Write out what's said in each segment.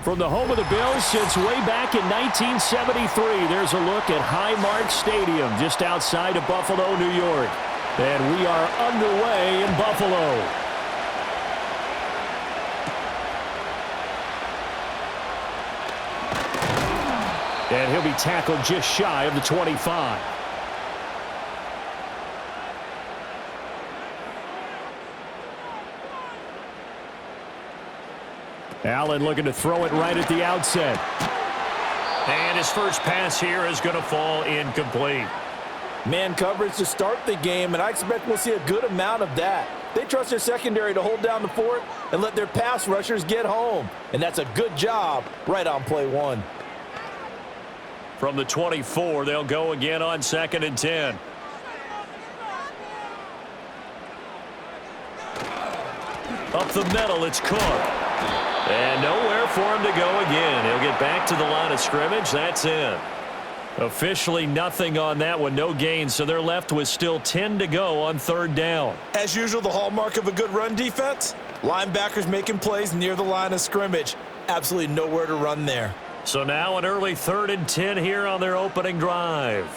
From the home of the Bills since way back in 1973, there's a look at Highmark Stadium just outside of Buffalo, New York. And we are underway in Buffalo. And he'll be tackled just shy of the 25. Allen looking to throw it right at the outset. And his first pass here is going to fall incomplete. Man coverage to start the game, and I expect we'll see a good amount of that. They trust their secondary to hold down the fort and let their pass rushers get home. And that's a good job right on play one. From the 24, they'll go again on 2nd and 10. Up the middle, it's Cook. And nowhere for him to go again. He'll get back to the line of scrimmage. That's in. Officially nothing on that one. No gain, so they're left with still 10 to go on 3rd down. As usual, the hallmark of a good run defense, linebackers making plays near the line of scrimmage. Absolutely nowhere to run there. So now an early 3rd and 10 here on their opening drive.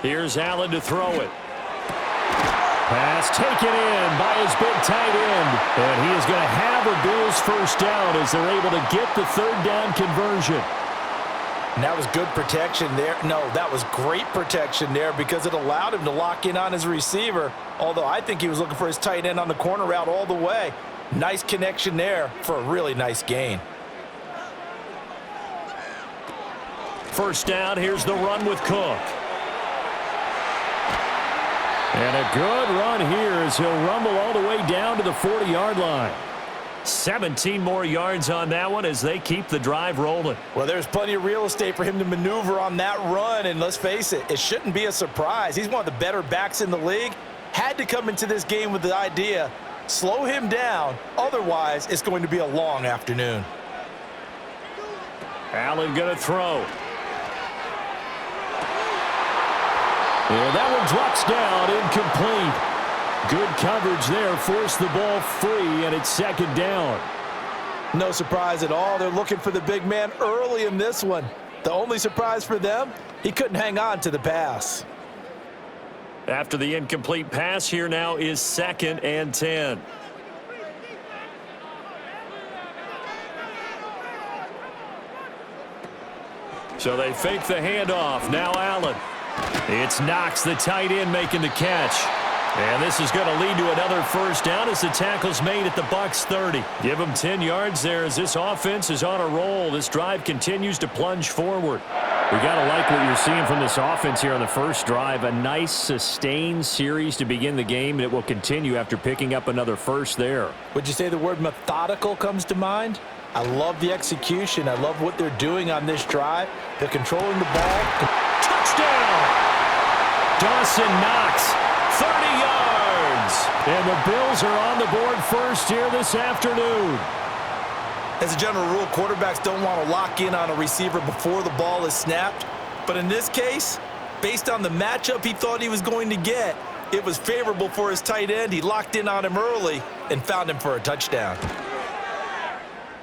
Here's Allen to throw it. Pass taken in by his big tight end. And he is going to have a Bills first down as they're able to get the 3rd down conversion. And that was good protection there. No, that was great protection there because it allowed him to lock in on his receiver. Although I think he was looking for his tight end on the corner route all the way. Nice connection there for a really nice gain. First down, here's the run with Cook. And a good run here as he'll rumble all the way down to the 40-yard line. 17 more yards on that one as they keep the drive rolling. Well, there's plenty of real estate for him to maneuver on that run, and let's face it, it shouldn't be a surprise. He's one of the better backs in the league. Had to come into this game with the idea, slow him down, otherwise it's going to be a long afternoon. Allen going to throw. And that one drops down, incomplete. Good coverage there, forced the ball free, and it's 2nd down. No surprise at all. They're looking for the big man early in this one. The only surprise for them, he couldn't hang on to the pass. After the incomplete pass, here now is 2nd and 10. So they fake the handoff. Now Allen. It's Knox, the tight end, making the catch. And this is going to lead to another first down as the tackle's made at the Bucs 30. Give them 10 yards there as this offense is on a roll. This drive continues to plunge forward. We got to like what you're seeing from this offense here on the first drive. A nice, sustained series to begin the game, and it will continue after picking up another first there. Would you say the word methodical comes to mind? I love the execution. I love what they're doing on this drive. They're controlling the ball. Touchdown! Dawson Knox, 30 yards. And the Bills are on the board first here this afternoon. As a general rule, quarterbacks don't want to lock in on a receiver before the ball is snapped. But in this case, based on the matchup he thought he was going to get, it was favorable for his tight end. He locked in on him early and found him for a touchdown.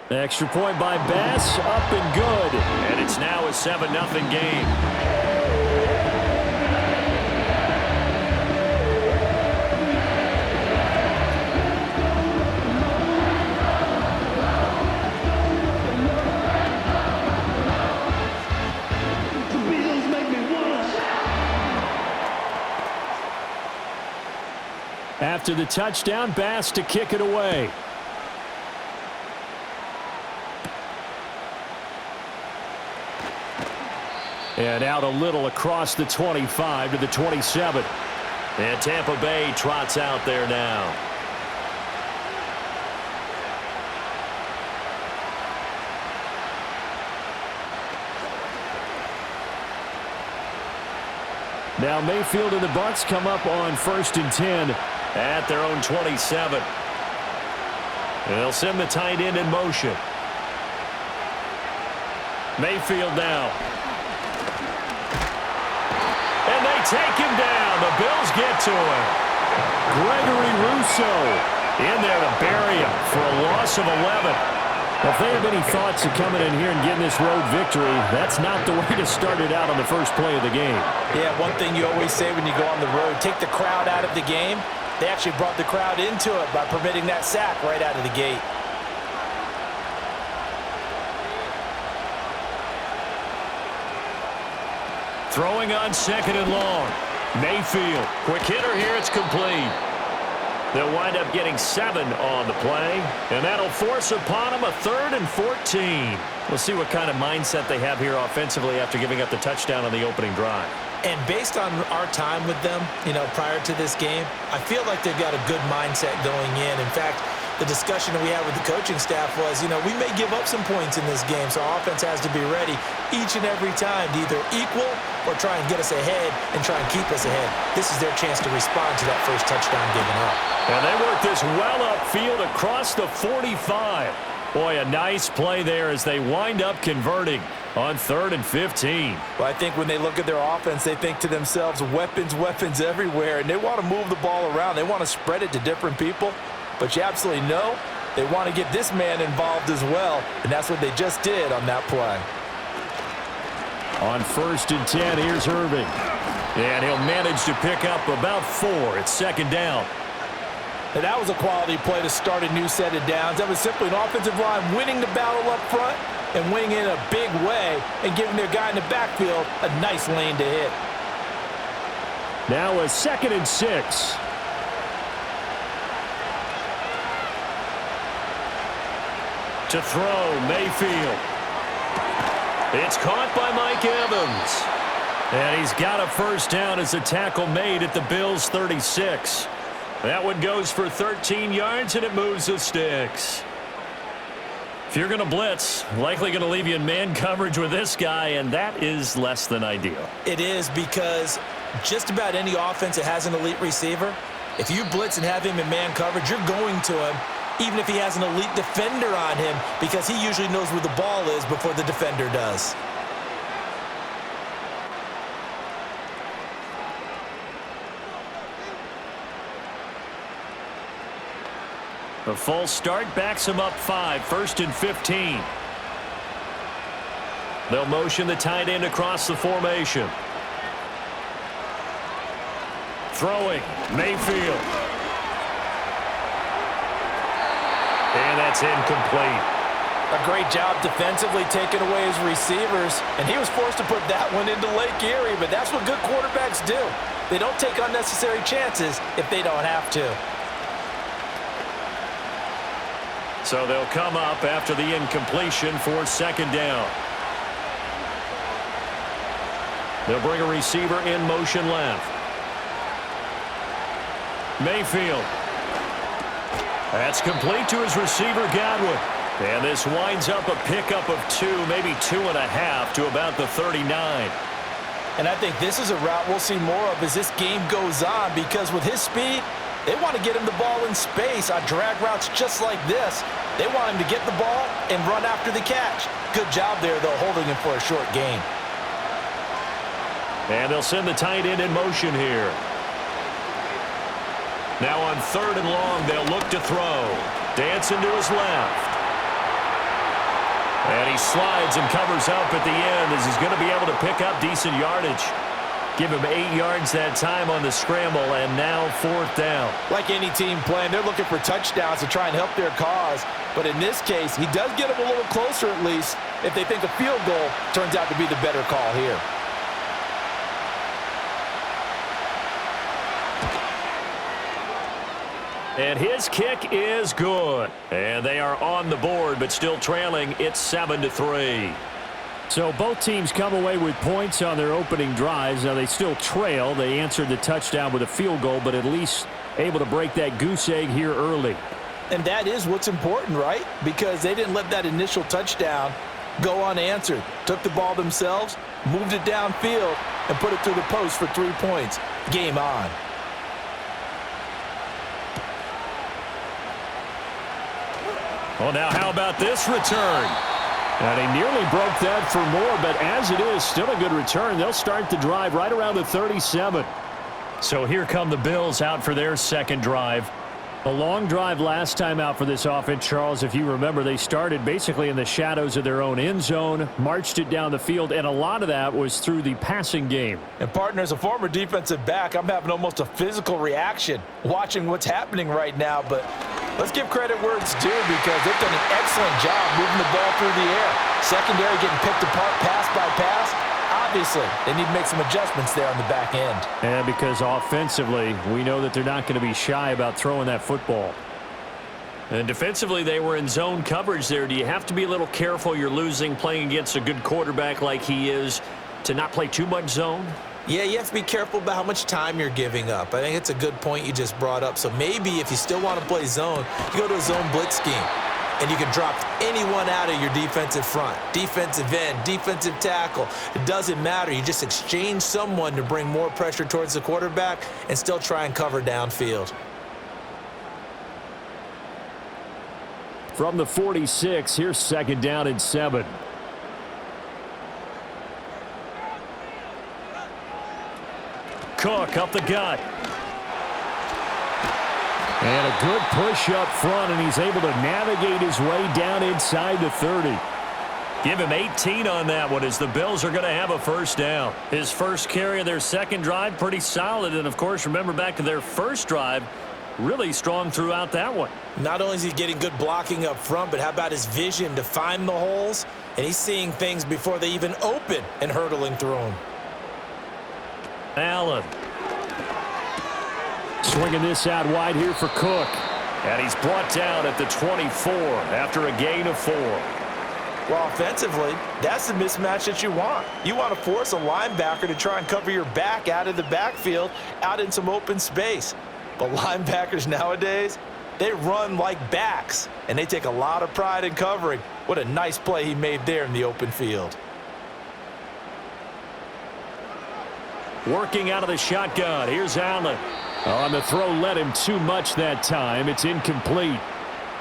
Extra point by Bass, up and good. And it's now a 7-0 game. After the touchdown, Bass to kick it away. And out a little across the 25 to the 27. And Tampa Bay trots out there now. Now Mayfield and the Bucs come up on 1st and 10 at their own 27. They'll send the tight end in motion. Mayfield now. Take him down. The Bills get to him. Gregory Rousseau In there to bury him for a loss of 11. Well, if they have any thoughts of coming in here and getting this road victory, that's not the way to start it out on the first play of the game. Yeah, one thing you always say when you go on the road, take the crowd out of the game. They actually brought the crowd into it by permitting that sack right out of the gate. Throwing on 2nd and long. Mayfield. Quick hitter here. It's complete. They'll wind up getting 7 on the play, and that'll force upon them a 3rd and 14. We'll see what kind of mindset they have here offensively after giving up the touchdown on the opening drive. And based on our time with them, prior to this game, I feel like they've got a good mindset going in. In fact, the discussion that we had with the coaching staff was, we may give up some points in this game, so our offense has to be ready each and every time to either equal or try and get us ahead and try and keep us ahead. This is their chance to respond to that first touchdown given up. And they work this well upfield across the 45. Boy, a nice play there as they wind up converting on 3rd and 15. Well, I think when they look at their offense, they think to themselves, weapons everywhere, and they want to move the ball around. They want to spread it to different people. But you absolutely know they want to get this man involved as well, and that's what they just did on that play. On 1st and 10, here's Irving. And he'll manage to pick up about 4 at 2nd down. And that was a quality play to start a new set of downs. That was simply an offensive line winning the battle up front and winning in a big way and giving their guy in the backfield a nice lane to hit. Now a 2nd and 6. To throw, Mayfield. It's caught by Mike Evans. And he's got a first down as a tackle made at the Bills' 36. That one goes for 13 yards, and it moves the sticks. If you're going to blitz, likely going to leave you in man coverage with this guy, and that is less than ideal. It is, because just about any offense that has an elite receiver, if you blitz and have him in man coverage, you're going to him, even if he has an elite defender on him, because he usually knows where the ball is before the defender does. A false start backs him up 5, 1st and 15. They'll motion the tight end across the formation. Throwing, Mayfield. And that's incomplete. A great job defensively taking away his receivers, and he was forced to put that one into Lake Erie, but that's what good quarterbacks do. They don't take unnecessary chances if they don't have to. So they'll come up after the incompletion for 2nd down. They'll bring a receiver in motion left. Mayfield. That's complete to his receiver, Godwin. And this winds up a pickup of 2, maybe 2.5 to about the 39. And I think this is a route we'll see more of as this game goes on, because with his speed, they want to get him the ball in space on drag routes just like this. They want him to get the ball and run after the catch. Good job there, though, holding him for a short gain. And they'll send the tight end in motion here. Now on 3rd and long, they'll look to throw. Dancing to his left. And he slides and covers up at the end as he's going to be able to pick up decent yardage. Give him 8 yards that time on the scramble, and now 4th down. Like any team playing, they're looking for touchdowns to try and help their cause. But in this case, he does get them a little closer at least if they think a field goal turns out to be the better call here. And his kick is good. And they are on the board, but still trailing. It's 7-3. So both teams come away with points on their opening drives. Now they still trail. They answered the touchdown with a field goal, but at least able to break that goose egg here early. And that is what's important, right? Because they didn't let that initial touchdown go unanswered. Took the ball themselves, moved it downfield, and put it through the post for 3 points. Game on. Well, now how about this return? And he nearly broke that for more, but as it is, still a good return. They'll start the drive right around the 37. So here come the Bills out for their second drive. A long drive last time out for this offense, Charles. If you remember, they started basically in the shadows of their own end zone, marched it down the field, and a lot of that was through the passing game. And partner, as a former defensive back, I'm having almost a physical reaction watching what's happening right now. But let's give credit where it's due because they've done an excellent job moving the ball through the air. Secondary getting picked apart pass by pass. Obviously, they need to make some adjustments there on the back end. And because offensively, we know that they're not going to be shy about throwing that football. And defensively, they were in zone coverage there. Do you have to be a little careful? You're losing, playing against a good quarterback like he is, to not play too much zone? Yeah, you have to be careful about how much time you're giving up. I think it's a good point you just brought up. So maybe if you still want to play zone, you go to a zone blitz scheme. And you can drop anyone out of your defensive front, defensive end, defensive tackle. It doesn't matter. You just exchange someone to bring more pressure towards the quarterback and still try and cover downfield. From the 46, here's 2nd down and 7. Cook up the gut. And a good push up front, and he's able to navigate his way down inside the 30. Give him 18 on that one as the Bills are going to have a first down. His first carry of their second drive, pretty solid. And, of course, remember back to their first drive, really strong throughout that one. Not only is he getting good blocking up front, but how about his vision to find the holes? And he's seeing things before they even open and hurtling through them. Allen. Swinging this out wide here for Cook. And he's brought down at the 24 after a gain of 4. Well, offensively, that's the mismatch that you want. You want to force a linebacker to try and cover your back out of the backfield, out in some open space. But linebackers nowadays, they run like backs, and they take a lot of pride in covering. What a nice play he made there in the open field. Working out of the shotgun. Here's Allen. On the throw, led him too much that time. It's incomplete.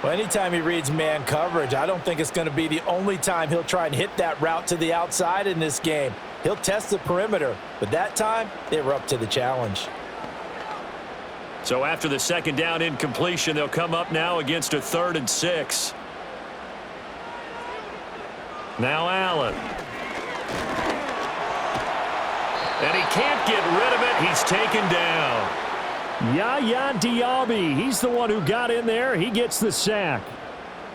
Well, anytime he reads man coverage, I don't think it's going to be the only time he'll try and hit that route to the outside in this game. He'll test the perimeter, but that time, they were up to the challenge. So after the 2nd down incompletion, they'll come up now against a 3rd and 6. Now Allen. And he can't get rid of it. He's taken down. Yaya Diaby, he's the one who got in there. He gets the sack.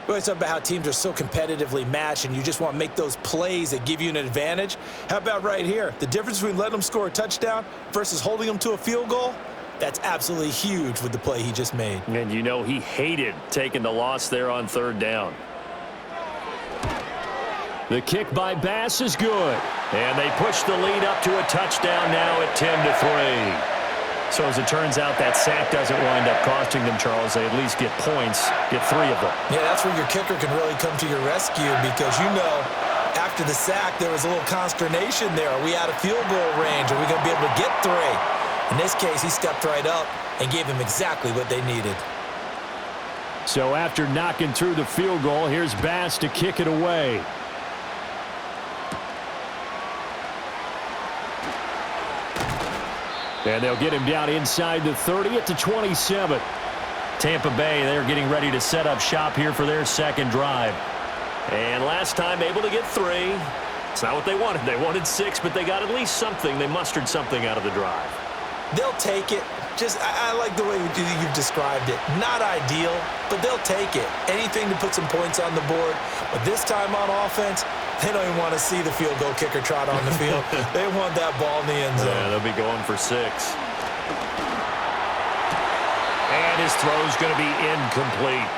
We always talk about how teams are so competitively matched and you just want to make those plays that give you an advantage. How about right here? The difference between letting them score a touchdown versus holding them to a field goal? That's absolutely huge with the play he just made. And you know he hated taking the loss there on 3rd down. The kick by Bass is good. And they push the lead up to a touchdown now at 10-3. So as it turns out, that sack doesn't wind up costing them, Charles. They at least get points, get 3 of them. Yeah, that's where your kicker can really come to your rescue because, you know, after the sack, there was a little consternation there. Are we out of field goal range? Are we going to be able to get 3? In this case, he stepped right up and gave them exactly what they needed. So after knocking through the field goal, here's Bass to kick it away. And they'll get him down inside the 30 at the 27. Tampa Bay, they're getting ready to set up shop here for their 2nd drive. And last time able to get 3. It's not what they wanted. They wanted 6, but they got at least something. They mustered something out of the drive. They'll take it. I like the way you've described it. Not ideal, but they'll take it. Anything to put some points on the board. But this time on offense, they don't even want to see the field goal kicker trot on the field. They want that ball in the end zone. Yeah, they'll be going for 6. And his throw's going to be incomplete.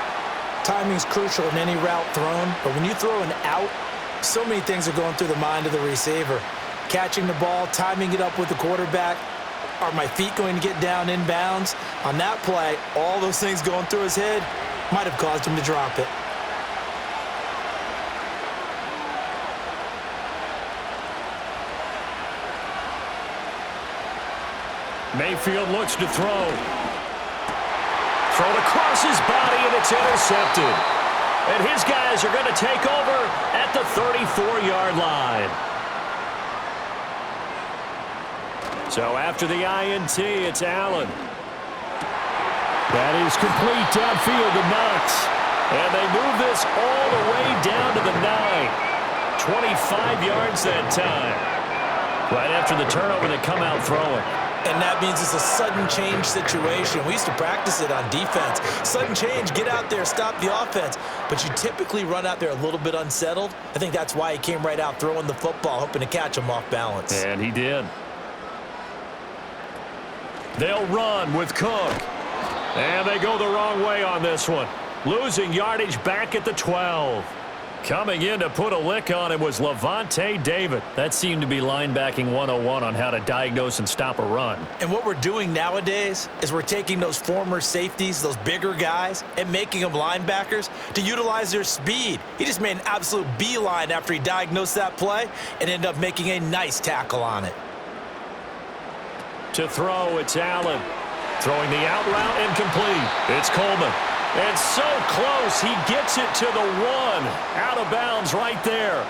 Timing's crucial in any route thrown, but when you throw an out, so many things are going through the mind of the receiver. Catching the ball, timing it up with the quarterback. Are my feet going to get down inbounds? On that play, all those things going through his head might have caused him to drop it. Mayfield looks to throw. Thrown across his body, and it's intercepted. And his guys are going to take over at the 34-yard line. So after the INT, it's Allen. That is complete downfield to Knox. And they move this all the way down to the 9. 25 yards that time. Right after the turnover, they come out throwing. And that means it's a sudden change situation. We used to practice it on defense. Sudden change, get out there, stop the offense. But you typically run out there a little bit unsettled. I think that's why he came right out throwing the football, hoping to catch him off balance. And he did. They'll run with Cook. And they go the wrong way on this one. Losing yardage back at the 12. Coming in to put a lick on him was Levante David. That seemed to be linebacking 101 on how to diagnose and stop a run. And what we're doing nowadays is we're taking those former safeties, those bigger guys, and making them linebackers to utilize their speed. He just made an absolute beeline after he diagnosed that play and ended up making a nice tackle on it. To throw, it's Allen. Throwing the out route and complete. It's Coleman. And so close, he gets it to the 1. Out of bounds right there.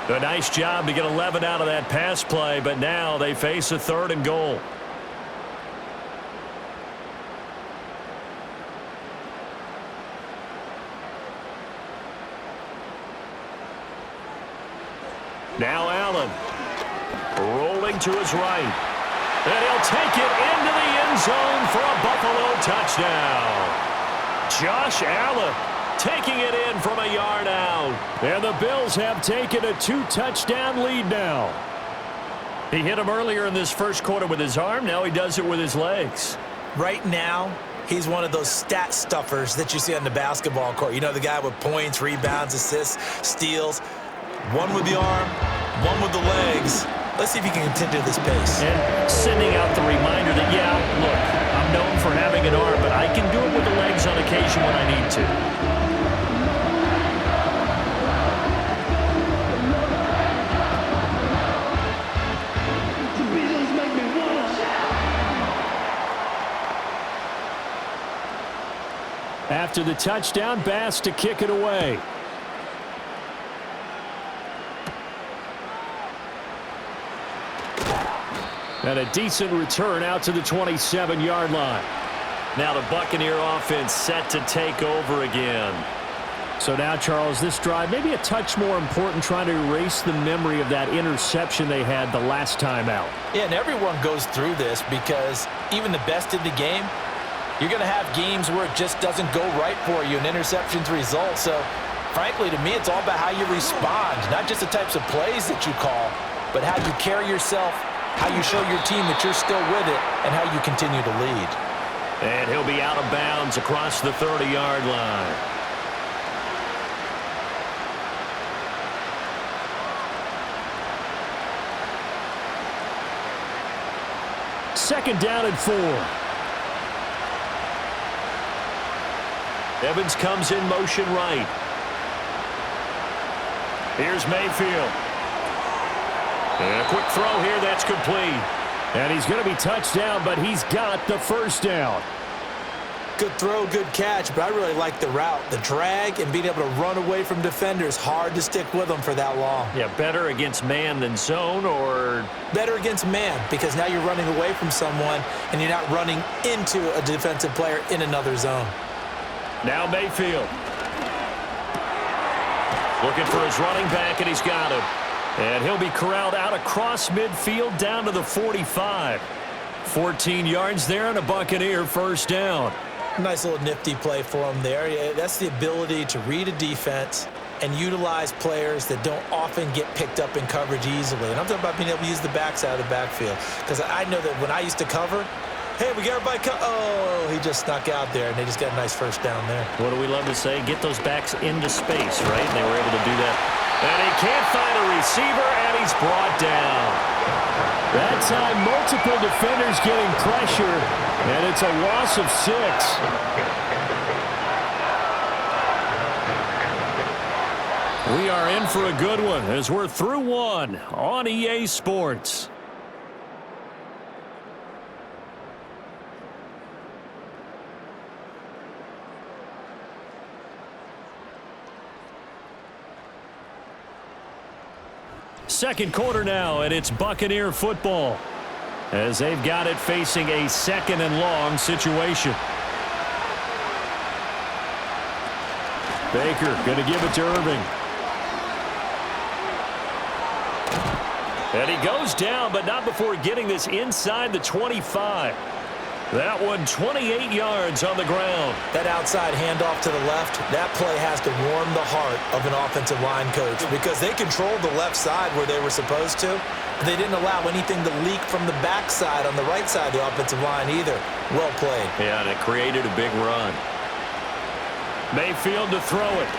A nice job to get 11 out of that pass play, but now they face a 3rd and goal. Now Allen. Rolling to his right. And he'll take it into the end zone for a Buffalo touchdown. Josh Allen taking it in from a yard out. And the Bills have taken a 2-touchdown lead now. He hit him earlier in this first quarter with his arm. Now he does it with his legs. Right now, he's one of those stat stuffers that you see on the basketball court. You know, the guy with points, rebounds, assists, steals. One with the arm, one with the legs. Let's see if he can continue this pace. And sending out the reminder that, yeah, look, I'm known for having an arm, but I can do it with the legs on occasion when I need to. After the touchdown, Bass to kick it away. And a decent return out to the 27-yard line. Now the Buccaneer offense set to take over again. So now, Charles, this drive maybe a touch more important, trying to erase the memory of that interception they had the last time out. Yeah, and everyone goes through this because even the best in the game, you're going to have games where it just doesn't go right for you and interceptions result. So, frankly, to me, it's all about how you respond, not just the types of plays that you call, but how you carry yourself, how you show your team that you're still with it, and how you continue to lead. And he'll be out of bounds across the 30-yard line. Second down and 4. Evans comes in motion right. Here's Mayfield. And a quick throw here, that's complete. And he's going to be touched down, but he's got the first down. Good throw, good catch, but I really like the route. The drag and being able to run away from defenders, hard to stick with them for that long. Yeah, better against man than zone, or? Better against man, because now you're running away from someone and you're not running into a defensive player in another zone. Now Mayfield. Looking for his running back, and he's got him. And he'll be corralled out across midfield down to the 45. 14 yards there and a Buccaneer first down. Nice little nifty play for him there. Yeah, that's the ability to read a defense and utilize players that don't often get picked up in coverage easily. And I'm talking about being able to use the backside of the backfield. Because I know that when I used to cover, hey, we got everybody oh, he just snuck out there, and they just got a nice first down there. What do we love to say? Get those backs into space, right? And they were able to do that. And he can't find a receiver, and he's brought down. That time, multiple defenders getting pressure, and it's a loss of 6. We are in for a good one as we're through one on EA Sports. Second quarter now, and it's Buccaneer football as they've got it facing a second and long situation. Baker going to give it to Irving. And he goes down, but not before getting this inside the 25. That one 28 yards on the ground. That outside handoff to the left, that play has to warm the heart of an offensive line coach because they controlled the left side where they were supposed to. But they didn't allow anything to leak from the backside on the right side of the offensive line either. Well played. Yeah, and it created a big run. Mayfield to throw it.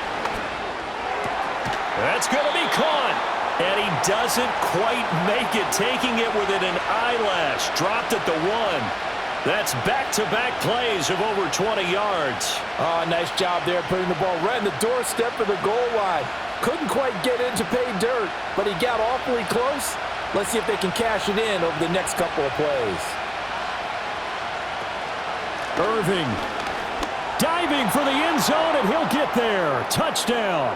That's going to be caught. And he doesn't quite make it, taking it within an eyelash. Dropped at the 1. That's back-to-back plays of over 20 yards. Oh, nice job there putting the ball right in the doorstep of the goal line. Couldn't quite get in to pay dirt, but he got awfully close. Let's see if they can cash it in over the next couple of plays. Irving diving for the end zone, and he'll get there. Touchdown.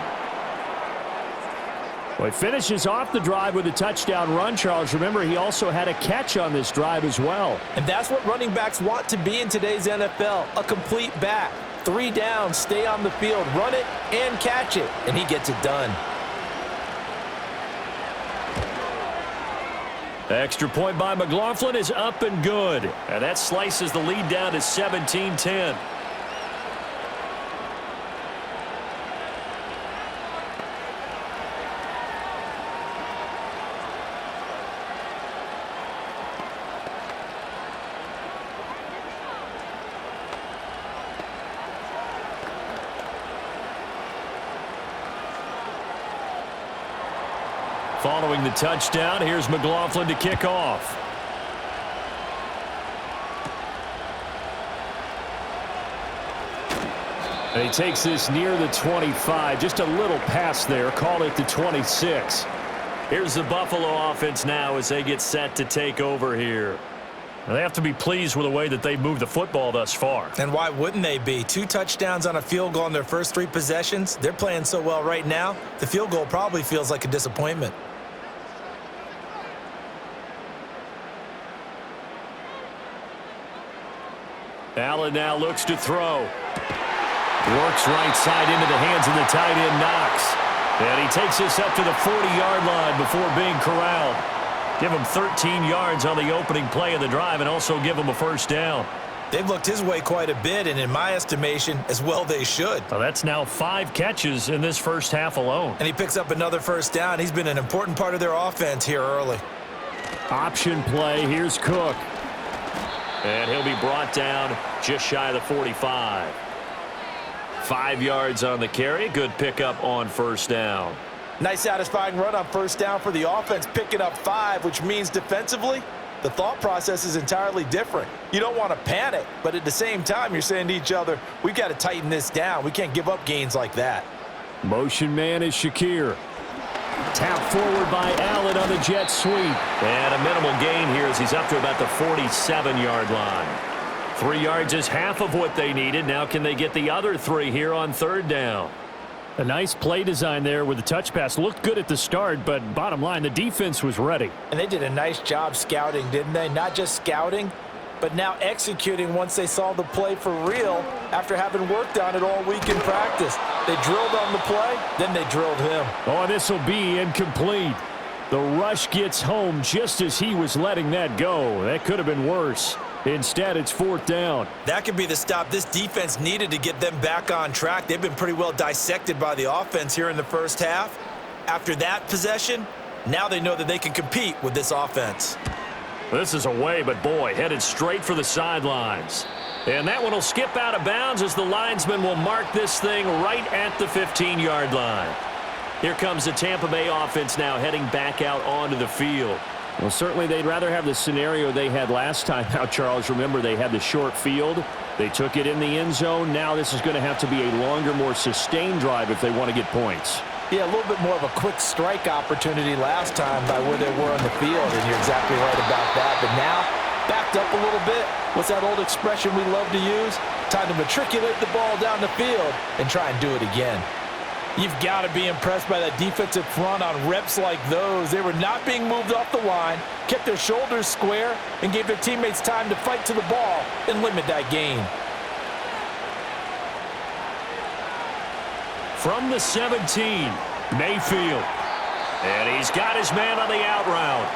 Well, he finishes off the drive with a touchdown run, Charles. Remember, he also had a catch on this drive as well. And that's what running backs want to be in today's NFL, a complete back. 3 downs, stay on the field, run it, and catch it. And he gets it done. Extra point by McLaughlin is up and good. And that slices the lead down to 17-10. Following the touchdown, here's McLaughlin to kick off. And he takes this near the 25. Just a little pass there. Call it the 26. Here's the Buffalo offense now as they get set to take over here. Now they have to be pleased with the way that they've moved the football thus far. And why wouldn't they be? 2 touchdowns on a field goal in their first 3 possessions. They're playing so well right now, the field goal probably feels like a disappointment. Allen now looks to throw. Works right side into the hands of the tight end, Knox. And he takes this up to the 40-yard line before being corralled. Give him 13 yards on the opening play of the drive and also give him a first down. They've looked his way quite a bit, and in my estimation, as well they should. Well, that's now 5 catches in this first half alone. And he picks up another first down. He's been an important part of their offense here early. Option play. Here's Cook. And he'll be brought down just shy of the 45. 5 yards on the carry. Good pickup on first down. Nice satisfying run on first down for the offense, picking up 5, which means defensively, the thought process is entirely different. You don't want to panic, but at the same time, you're saying to each other, we've got to tighten this down. We can't give up gains like that. Motion man is Shakir. Tap forward by Allen on the jet sweep. And a minimal gain here as he's up to about the 47-yard line. 3 yards is half of what they needed. Now can they get the other 3 here on third down? A nice play design there with the touch pass. Looked good at the start, but bottom line, the defense was ready. And they did a nice job scouting, didn't they? Not just scouting, but now executing once they saw the play for real after having worked on it all week in practice. They drilled on the play, then they drilled him. Oh, this will be incomplete. The rush gets home just as he was letting that go. That could have been worse. Instead, it's 4th down. That could be the stop this defense needed to get them back on track. They've been pretty well dissected by the offense here in the first half. After that possession, now they know that they can compete with this offense. This is away, but boy, headed straight for the sidelines. And that one will skip out of bounds as the linesman will mark this thing right at the 15-yard line. Here comes the Tampa Bay offense now heading back out onto the field. Well, certainly they'd rather have the scenario they had last time. Now, Charles, remember they had the short field. They took it in the end zone. Now this is going to have to be a longer, more sustained drive if they want to get points. Yeah, a little bit more of a quick strike opportunity last time by where they were on the field, and you're exactly right about that. But now, backed up a little bit. What's that old expression we love to use? Time to matriculate the ball down the field and try and do it again. You've got to be impressed by that defensive front on reps like those. They were not being moved off the line, kept their shoulders square, and gave their teammates time to fight to the ball and limit that gain. From the 17, Mayfield. And he's got his man on the out route.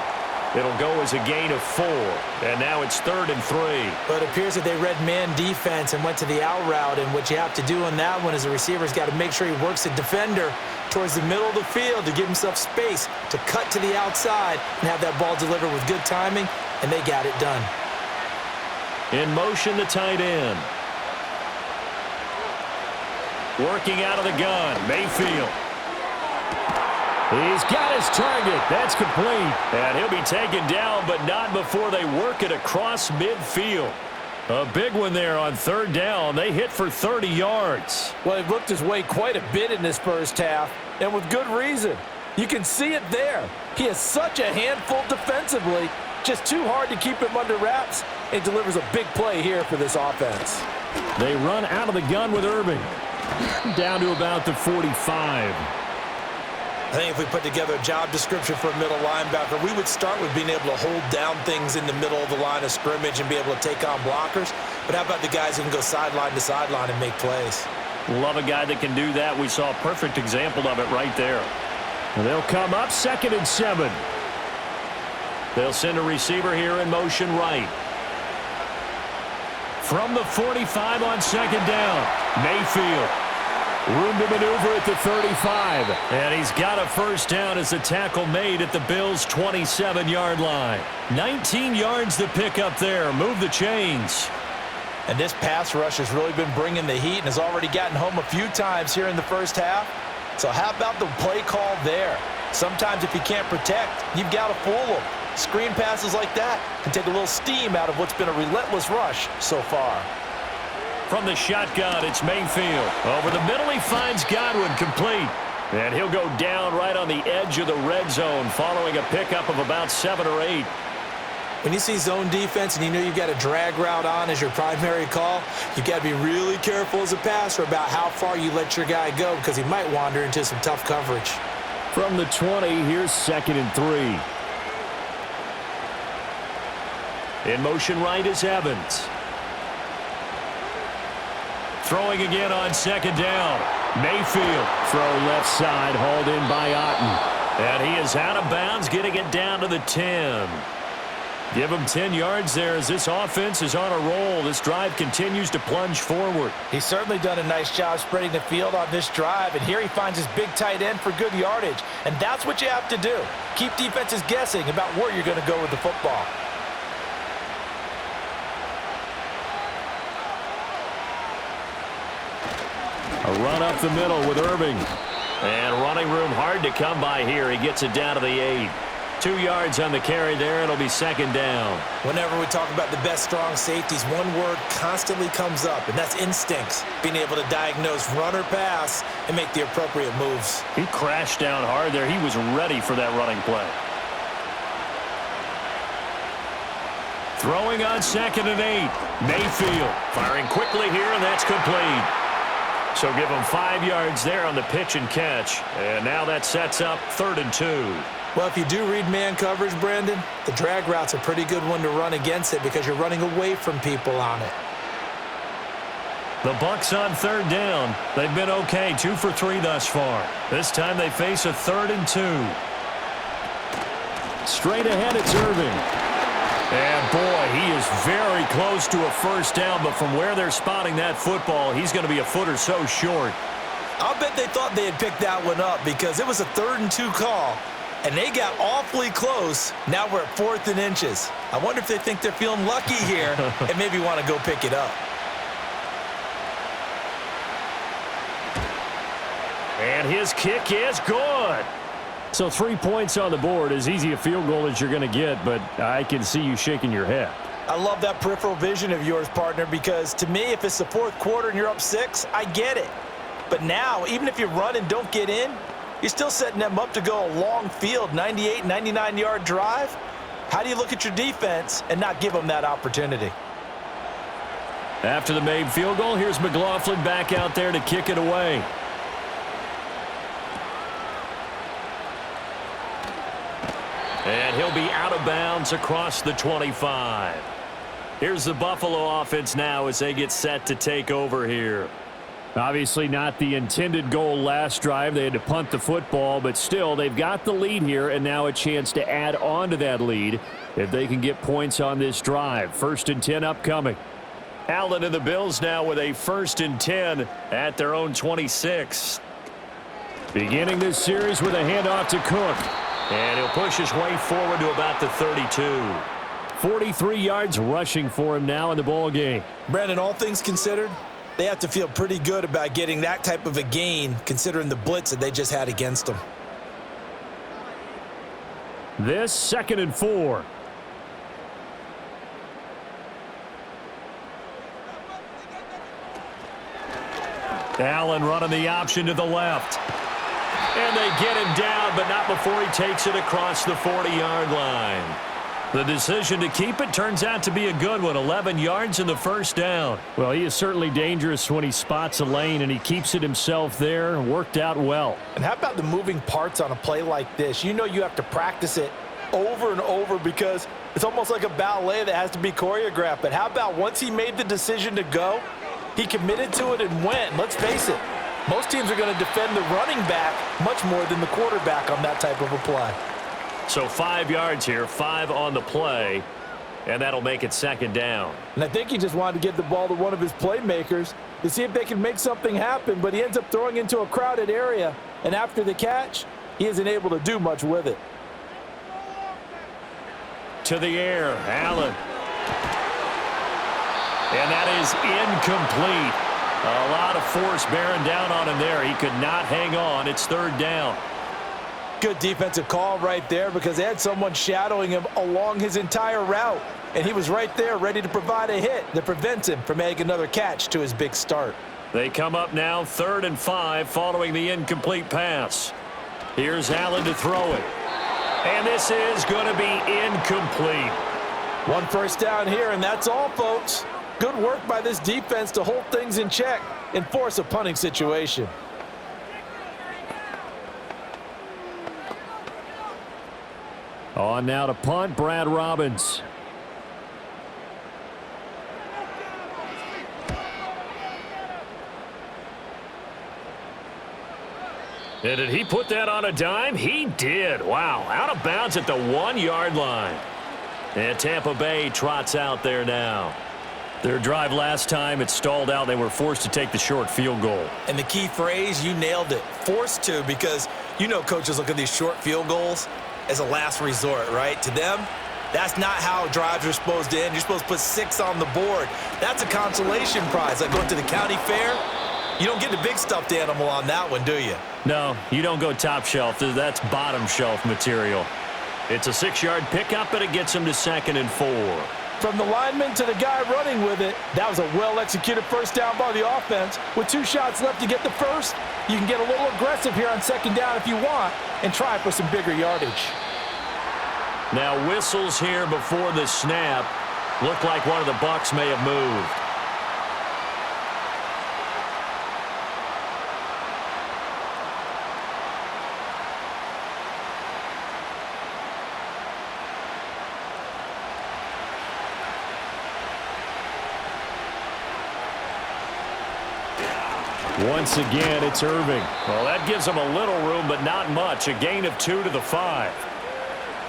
It'll go as a gain of 4. And now it's 3rd and 3. But it appears that they read man defense and went to the out route. And what you have to do on that one is the receiver's got to make sure he works the defender towards the middle of the field to give himself space to cut to the outside and have that ball delivered with good timing. And they got it done. In motion, the tight end. Working out of the gun, Mayfield. He's got his target. That's complete. And he'll be taken down, but not before they work it across midfield. A big one there on 3rd down. They hit for 30 yards. Well, he looked his way quite a bit in this first half, and with good reason. You can see it there. He has such a handful defensively. Just too hard to keep him under wraps, and delivers a big play here for this offense. They run out of the gun with Irving. Down to about the 45. I think if we put together a job description for a middle linebacker, we would start with being able to hold down things in the middle of the line of scrimmage and be able to take on blockers. But how about the guys who can go sideline to sideline and make plays? Love a guy that can do that. We saw a perfect example of it right there. And they'll come up 2nd and 7. They'll send a receiver here in motion right. From the 45 on 2nd down, Mayfield. Room to maneuver at the 35. And he's got a first down as the tackle made at the Bills' 27-yard line. 19 yards to pick up there. Move the chains. And this pass rush has really been bringing the heat and has already gotten home a few times here in the first half. So how about the play call there? Sometimes if you can't protect, you've got to fool them. Screen passes like that can take a little steam out of what's been a relentless rush so far. From the shotgun, it's Mayfield. Over the middle, he finds Godwin complete. And he'll go down right on the edge of the red zone following a pickup of about 7 or 8. When you see zone defense and you know you've got a drag route on as your primary call, you've got to be really careful as a passer about how far you let your guy go because he might wander into some tough coverage. From the 20, here's 2nd and 3. In motion right is Evans. Throwing again on 2nd down. Mayfield. Throw left side, hauled in by Otten. And he is out of bounds, getting it down to the 10. Give him 10 yards there as this offense is on a roll. This drive continues to plunge forward. He's certainly done a nice job spreading the field on this drive, and here he finds his big tight end for good yardage. And that's what you have to do. Keep defenses guessing about where you're going to go with the football. A run up the middle with Irving. And running room hard to come by here. He gets it down to the 8. 2 yards on the carry there. It'll be 2nd down. Whenever we talk about the best strong safeties, one word constantly comes up, and that's instincts. Being able to diagnose run or pass and make the appropriate moves. He crashed down hard there. He was ready for that running play. Throwing on 2nd and 8. Mayfield firing quickly here, and that's complete. So give him 5 yards there on the pitch and catch. And now that sets up 3rd and 2. Well, if you do read man coverage, Brandon, the drag route's a pretty good one to run against it because you're running away from people on it. The Bucs on 3rd down. They've been okay, 2 for 3 thus far. This time they face a 3rd and 2. Straight ahead, it's Irving. And, boy, he is very close to a first down, but from where they're spotting that football, he's going to be a foot or so short. I'll bet they thought they had picked that one up because it was a 3rd and 2 call, and they got awfully close. Now we're at 4th and inches. I wonder if they think they're feeling lucky here and maybe want to go pick it up. And his kick is good. So 3 points on the board, as easy a field goal as you're going to get, but I can see you shaking your head. I love that peripheral vision of yours, partner, because to me, if it's the 4th quarter and you're up 6, I get it. But now, even if you run and don't get in, you're still setting them up to go a long field, 98, 99-yard drive. How do you look at your defense and not give them that opportunity? After the made field goal, here's McLaughlin back out there to kick it away. And he'll be out of bounds across the 25. Here's the Buffalo offense now as they get set to take over here. Obviously not the intended goal last drive. They had to punt the football, but still, they've got the lead here, and now a chance to add on to that lead if they can get points on this drive. 1st and 10 upcoming. Allen and the Bills now with a 1st and 10 at their own 26. Beginning this series with a handoff to Cook. And he'll push his way forward to about the 32. 43 yards rushing for him now in the ball game. Brandon, all things considered, they have to feel pretty good about getting that type of a gain considering the blitz that they just had against them. This 2nd and 4. Allen running the option to the left. And they get him down, but not before he takes it across the 40-yard line. The decision to keep it turns out to be a good one. 11 yards in the 1st down. Well, he is certainly dangerous when he spots a lane, and he keeps it himself there. Worked out well. And how about the moving parts on a play like this? You know you have to practice it over and over because it's almost like a ballet that has to be choreographed. But how about once he made the decision to go, he committed to it and went. Let's face it, most teams are going to defend the running back much more than the quarterback on that type of a play. So 5 yards here, 5 on the play, and that'll make it 2nd down. And I think he just wanted to get the ball to one of his playmakers to see if they can make something happen, but he ends up throwing into a crowded area, and after the catch, he isn't able to do much with it. To the air, Allen. And that is incomplete. A lot of force bearing down on him there. He could not hang on. It's 3rd down. Good defensive call right there because they had someone shadowing him along his entire route. And he was right there ready to provide a hit that prevents him from making another catch to his big start. They come up now 3rd and 5 following the incomplete pass. Here's Allen to throw it. And this is going to be incomplete. 1 1st down here, and that's all, folks. Good work by this defense to hold things in check and force a punting situation. On now to punt, Brad Robbins. And did he put that on a dime? He did. Wow. Out of bounds at the 1-yard line. And Tampa Bay trots out there now. Their drive last time, it stalled out. They were forced to take the short field goal. And the key phrase, you nailed it, forced to, because you know coaches look at these short field goals as a last resort, right? To them, that's not how drives are supposed to end. You're supposed to put 6 on the board. That's a consolation prize. Like going to the county fair, you don't get the big stuffed animal on that one, do you? No, you don't go top shelf. That's bottom shelf material. It's a 6-yard pickup, and it gets him to 2nd and 4. From the lineman to the guy running with it, that was a well-executed 1st down by the offense. With 2 shots left to get the first, you can get a little aggressive here on 2nd down if you want and try for some bigger yardage. Now whistles here before the snap. Looked like one of the Bucs may have moved. Once again, it's Irving. Well, that gives them a little room, but not much. A gain of 2 to the 5.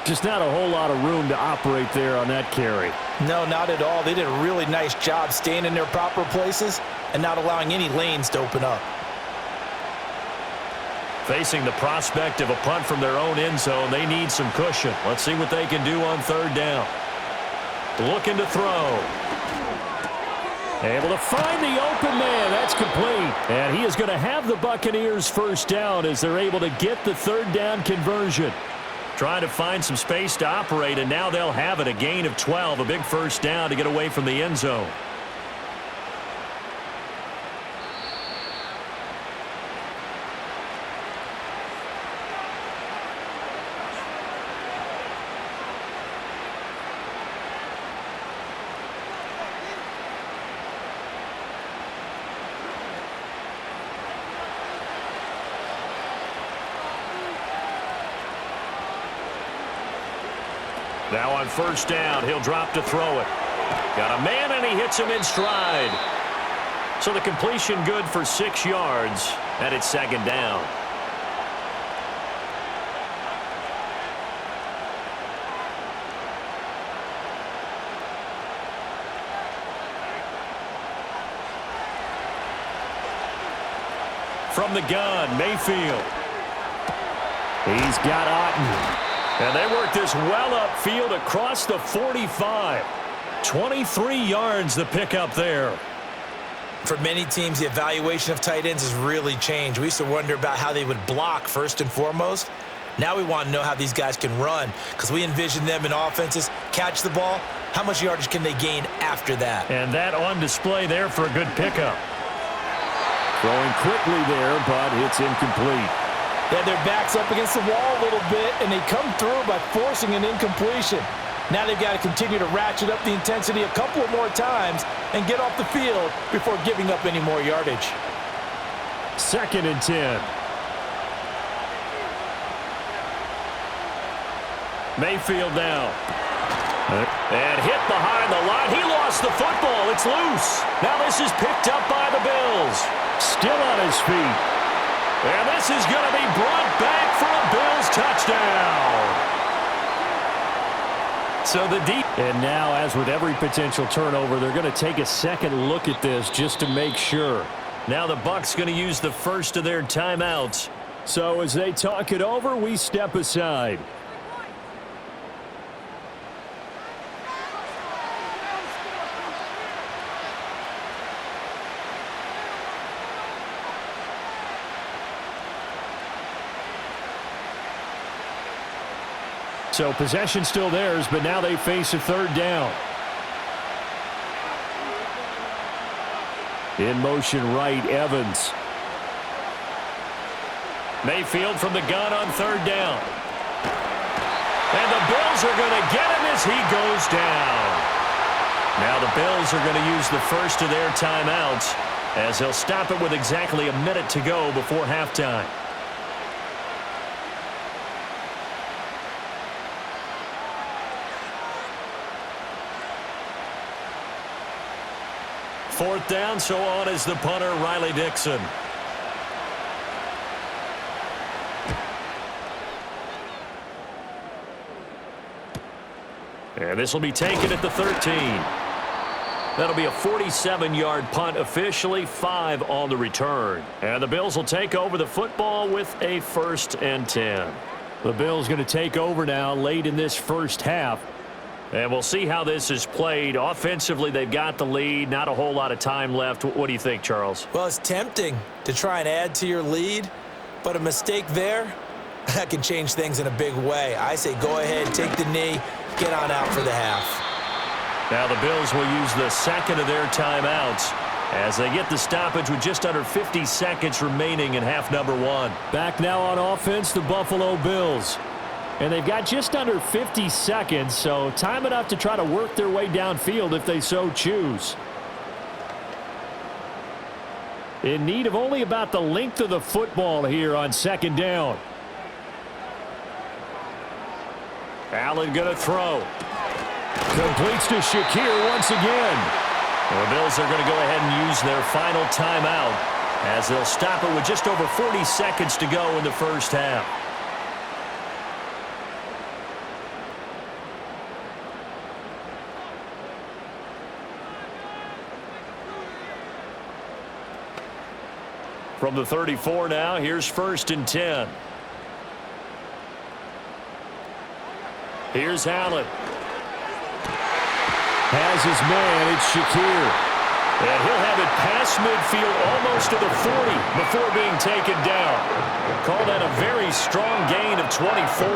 Just not a whole lot of room to operate there on that carry. No, not at all. They did a really nice job staying in their proper places and not allowing any lanes to open up. Facing the prospect of a punt from their own end zone, they need some cushion. Let's see what they can do on 3rd down. Looking to throw. Able to find the open man. That's complete. And he is going to have the Buccaneers 1st down as they're able to get the 3rd down conversion. Trying to find some space to operate, and now they'll have it. A gain of 12, a big 1st down to get away from the end zone. Now on 1st down, he'll drop to throw it. Got a man, and he hits him in stride. So the completion good for 6 yards, and it's second down. From the gun, Mayfield. He's got Otten. And they work this well upfield across the 45. 23 yards the pickup there. For many teams, the evaluation of tight ends has really changed. We used to wonder about how they would block first and foremost. Now we want to know how these guys can run because we envision them in offenses, catch the ball. How much yardage can they gain after that? And that on display there for a good pickup. Throwing quickly there, but it's incomplete. They had their backs up against the wall a little bit, and they come through by forcing an incompletion. Now they've got to continue to ratchet up the intensity a couple of more times and get off the field before giving up any more yardage. 2nd and 10. Mayfield now. And hit behind the line. He lost the football. It's loose. Now this is picked up by the Bills. Still on his feet. And this is going to be brought back for a Bills touchdown. So the deep. And now, as with every potential turnover, they're going to take a second look at this just to make sure. Now the Bucs going to use the first of their timeouts. So as they talk it over, we step aside. So possession still theirs, but now they face a 3rd down. In motion right, Evans. Mayfield from the gun on 3rd down. And the Bills are going to get him as he goes down. Now the Bills are going to use the first of their timeouts as they'll stop it with exactly a minute to go before halftime. Fourth down, so on is the punter, Riley Dixon. And this will be taken at the 13. That'll be a 47-yard punt, officially 5 on the return. And the Bills will take over the football with a 1st and 10. The Bills going to take over now late in this first half. And we'll see how this is played. Offensively, they've got the lead. Not a whole lot of time left. What do you think, Charles? Well, it's tempting to try and add to your lead, but a mistake there, that can change things in a big way. I say go ahead, take the knee, get on out for the half. Now the Bills will use the second of their timeouts as they get the stoppage with just under 50 seconds remaining in half number 1. Back now on offense, the Buffalo Bills. And they've got just under 50 seconds, so time enough to try to work their way downfield if they so choose. In need of only about the length of the football here on 2nd down. Allen going to throw. Completes to Shakir once again. The Bills are going to go ahead and use their final timeout as they'll stop it with just over 40 seconds to go in the first half. From the 34 now, here's 1st and 10. Here's Allen. Has his man, it's Shakir. And he'll have it past midfield almost to the 40 before being taken down. Call that a very strong gain of 24.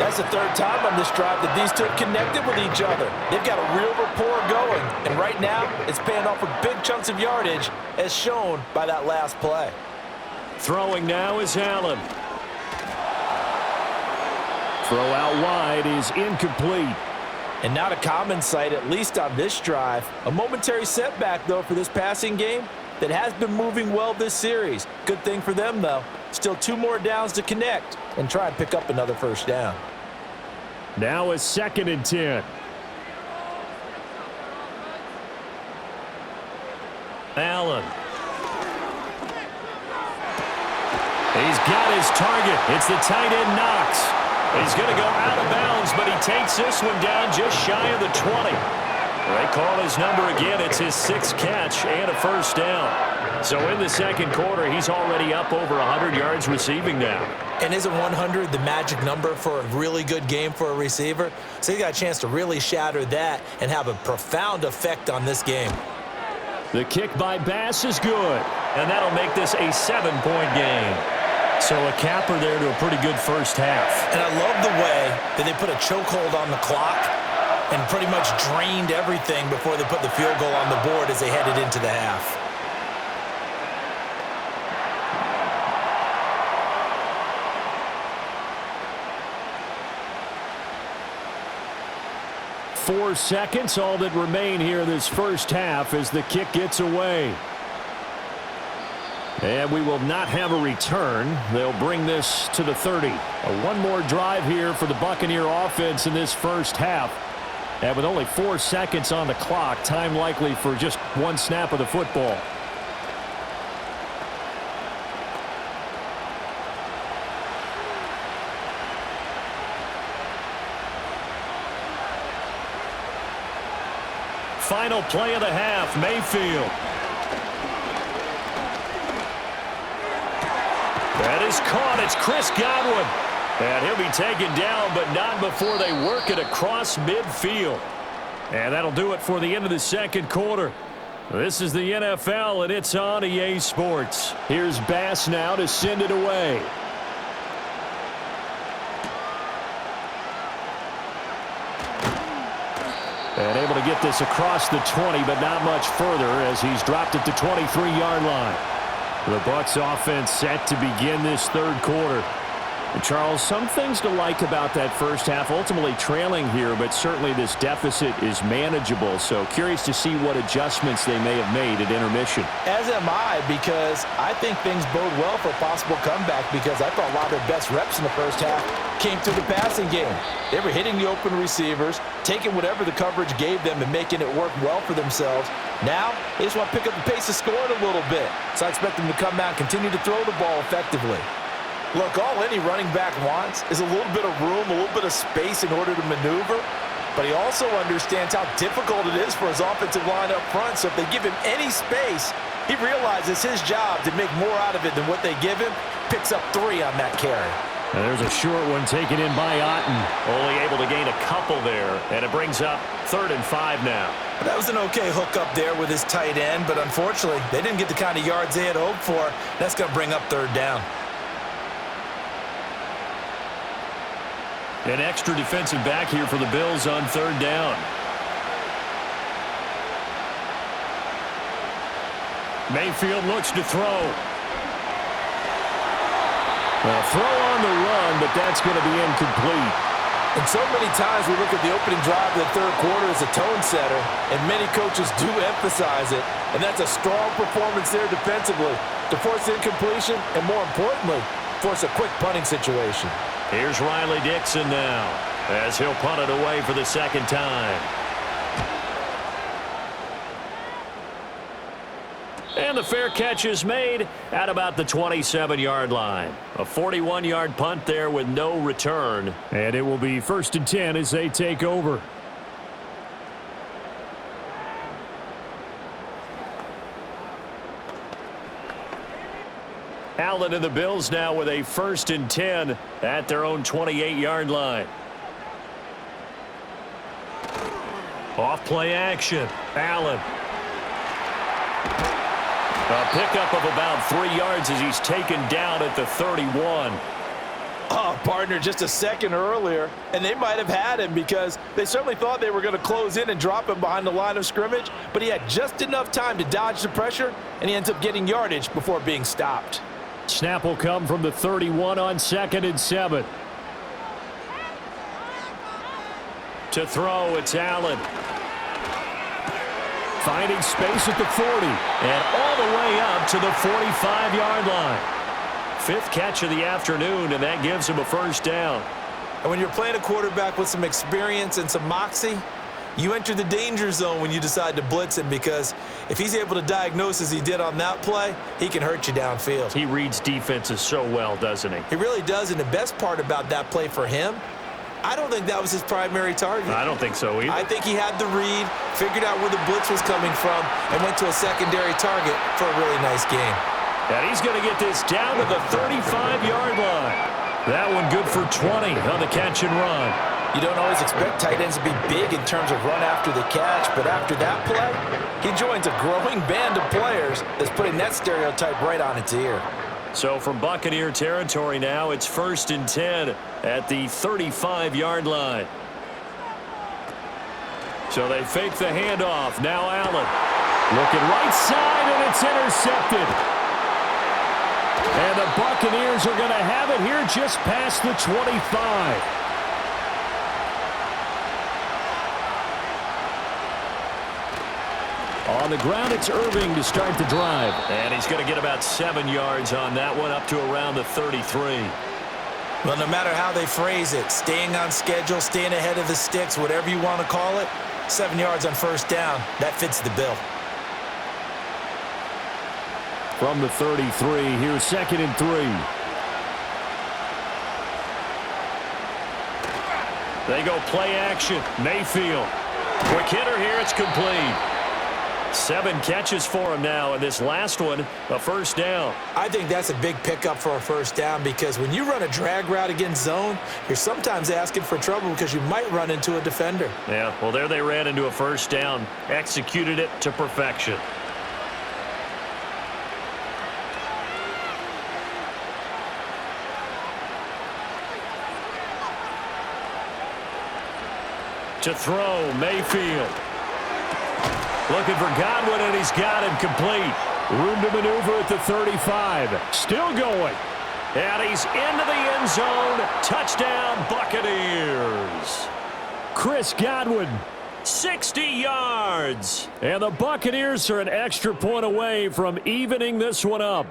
That's the 3rd time on this drive that these two have connected with each other. They've got a real rapport going, and right now it's paying off with big chunks of yardage as shown by that last play. Throwing now is Allen. Throw out wide is incomplete. And not a common sight, at least on this drive. A momentary setback, though, for this passing game that has been moving well this series. Good thing for them, though. Still 2 more downs to connect and try and pick up another 1st down. Now a 2nd and 10. Allen. He's got his target. It's the tight end Knox. He's going to go out of bounds, but he takes this one down just shy of the 20. They call his number again. It's his 6th catch and a first down. So in the second quarter, he's already up over 100 yards receiving now. And isn't 100 the magic number for a really good game for a receiver? So he got a chance to really shatter that and have a profound effect on this game. The kick by Bass is good, and that'll make this a 7-point game. So a capper there to a pretty good first half. And I love the way that they put a chokehold on the clock and pretty much drained everything before they put the field goal on the board as they headed into the half. Four seconds, all that remain here this first half as the kick gets away. And we will not have a return. They'll bring this to the 30. One more drive here for the Buccaneer offense in this first half. And with only 4 seconds on the clock, time likely for just one snap of the football. Final play of the half, Mayfield. That is caught. It's Chris Godwin. And he'll be taken down, but not before they work it across midfield. And that'll do it for the end of the second quarter. This is the NFL, and it's on EA Sports. Here's Bass now to send it away. And able to get this across the 20, but not much further as he's dropped at the 23-yard line. The Bucs offense set to begin this third quarter. And Charles, some things to like about that first half. Ultimately trailing here, but certainly this deficit is manageable. So curious to see what adjustments they may have made at intermission. As am I, because I think things bode well for a possible comeback, because I thought a lot of their best reps in the first half came through the passing game. They were hitting the open receivers, taking whatever the coverage gave them and making it work well for themselves. Now, they just want to pick up the pace of scoring a little bit. So I expect them to come out and continue to throw the ball effectively. Look, all any running back wants is a little bit of room, a little bit of space in order to maneuver. But he also understands how difficult it is for his offensive line up front. So if they give him any space, he realizes his job to make more out of it than what they give him. Picks up 3 on that carry. And there's a short one taken in by Otten. Only able to gain a couple there, and it brings up 3rd and 5 now. That was an okay hook up there with his tight end, but unfortunately, they didn't get the kind of yards they had hoped for. That's going to bring up 3rd down. An extra defensive back here for the Bills on 3rd down. Mayfield looks to throw. A throw on the run, but that's going to be incomplete. And so many times we look at the opening drive of the third quarter as a tone setter, and many coaches do emphasize it. And that's a strong performance there defensively to force incompletion and, more importantly, force a quick punting situation. Here's Riley Dixon now as he'll punt it away for the second time. And the fair catch is made at about the 27-yard line. A 41-yard punt there with no return. And it will be 1st and 10 as they take over. Allen and the Bills now with a 1st and 10 at their own 28-yard line. Off play action. Allen. A pickup of about 3 yards as he's taken down at the 31. Oh, partner, just a second earlier, and they might have had him because they certainly thought they were going to close in and drop him behind the line of scrimmage, but he had just enough time to dodge the pressure, and he ends up getting yardage before being stopped. Snap will come from the 31 on 2nd and 7. To throw, it's Allen. Finding space at the 40. And all the way up to the 45-yard line. 5th catch of the afternoon, and that gives him a 1st down. And when you're playing a quarterback with some experience and some moxie, You enter the danger zone when you decide to blitz him, because if he's able to diagnose as he did on that play, he can hurt you downfield. He reads defenses so well, doesn't he? He really does, and the best part about that play for him, I don't think that was his primary target. I don't think so either. I think he had the read, figured out where the blitz was coming from, and went to a secondary target for a really nice game. And he's going to get this down to the 35-yard line. That one good for 20 on the catch and run. You don't always expect tight ends to be big in terms of run after the catch, but after that play, he joins a growing band of players that's putting that stereotype right on its ear. So from Buccaneer territory now, it's 1st and 10 at the 35-yard line. So they fake the handoff. Now Allen. Looking right side, and it's intercepted. And the Buccaneers are going to have it here just past the 25. On the ground, it's Irving to start the drive. And he's going to get about 7 yards on that one, up to around the 33. Well, no matter how they phrase it, staying on schedule, staying ahead of the sticks, whatever you want to call it, 7 yards on first down, that fits the bill. From the 33, here's 2nd and 3. They go play action. Mayfield. Quick hitter here. It's complete. 7 catches for him now, and this last one, a first down. I think that's a big pickup for a first down, because when you run a drag route against zone, you're sometimes asking for trouble because you might run into a defender. Yeah, well, there they ran into a first down. Executed it to perfection. To throw, Mayfield. Looking for Godwin, and he's got him complete. Room to maneuver at the 35. Still going. And he's into the end zone. Touchdown, Buccaneers. Chris Godwin. 60 yards. And the Buccaneers are an extra point away from evening this one up.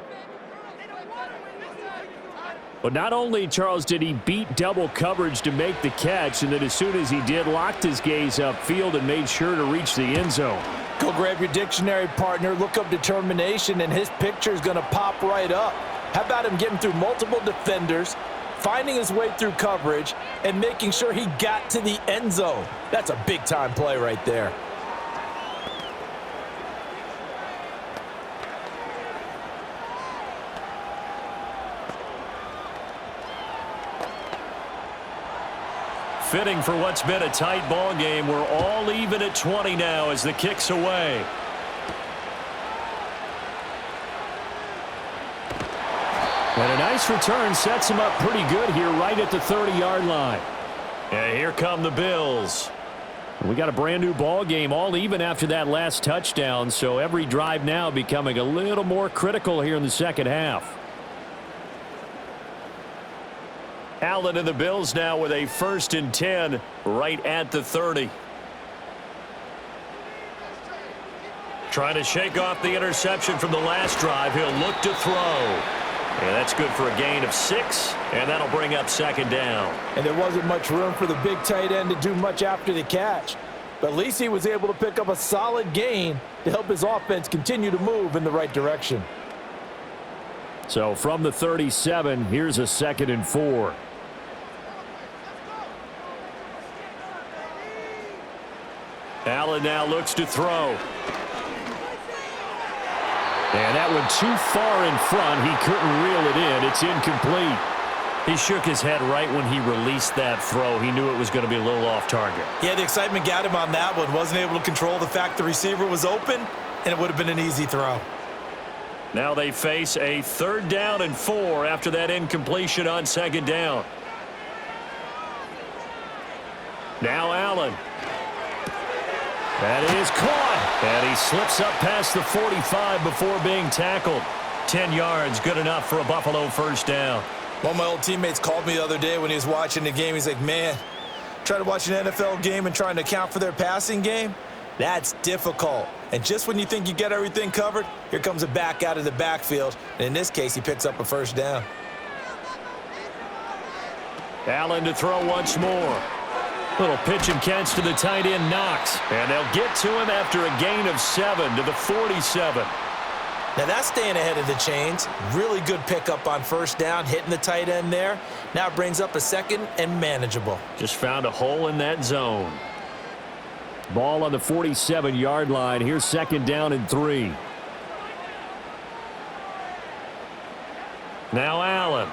But not only, Charles, did he beat double coverage to make the catch, and then as soon as he did, locked his gaze upfield and made sure to reach the end zone. Go grab your dictionary, partner, look up determination, and his picture is going to pop right up. How about him getting through multiple defenders, finding his way through coverage, and making sure he got to the end zone? That's a big-time play right there. Fitting for what's been a tight ball game. We're all even at 20 now as the kick's away. And a nice return sets him up pretty good here right at the 30-yard line. And here come the Bills. We got a brand new ball game, all even after that last touchdown, so every drive now becoming a little more critical here in the second half. Allen and the Bills now with a 1st and 10 right at the 30. Trying to shake off the interception from the last drive. He'll look to throw. And that's good for a gain of 6, and that'll bring up 2nd down. And there wasn't much room for the big tight end to do much after the catch. But at least he was able to pick up a solid gain to help his offense continue to move in the right direction. So from the 37, here's a 2nd and 4. Allen now looks to throw. And that one too far in front. He couldn't reel it in. It's incomplete. He shook his head right when he released that throw. He knew it was going to be a little off target. Yeah, the excitement got him on that one. Wasn't able to control the fact the receiver was open, and it would have been an easy throw. Now they face a 3rd down and 4 after that incompletion on 2nd down. Now Allen. That is caught. And he slips up past the 45 before being tackled. 10 yards, good enough for a Buffalo 1st down. One of my old teammates called me the other day when he was watching the game. He's like, man, trying to watch an NFL game and trying to account for their passing game, that's difficult. And just when you think you get everything covered, here comes a back out of the backfield. And in this case, he picks up a 1st down. Allen to throw once more. Little pitch and catch to the tight end, Knox. And they'll get to him after a gain of 7 to the 47. Now that's staying ahead of the chains. Really good pickup on first down, hitting the tight end there. Now it brings up a second and manageable. Just found a hole in that zone. Ball on the 47-yard line. Here's second down and 3. Now Allen.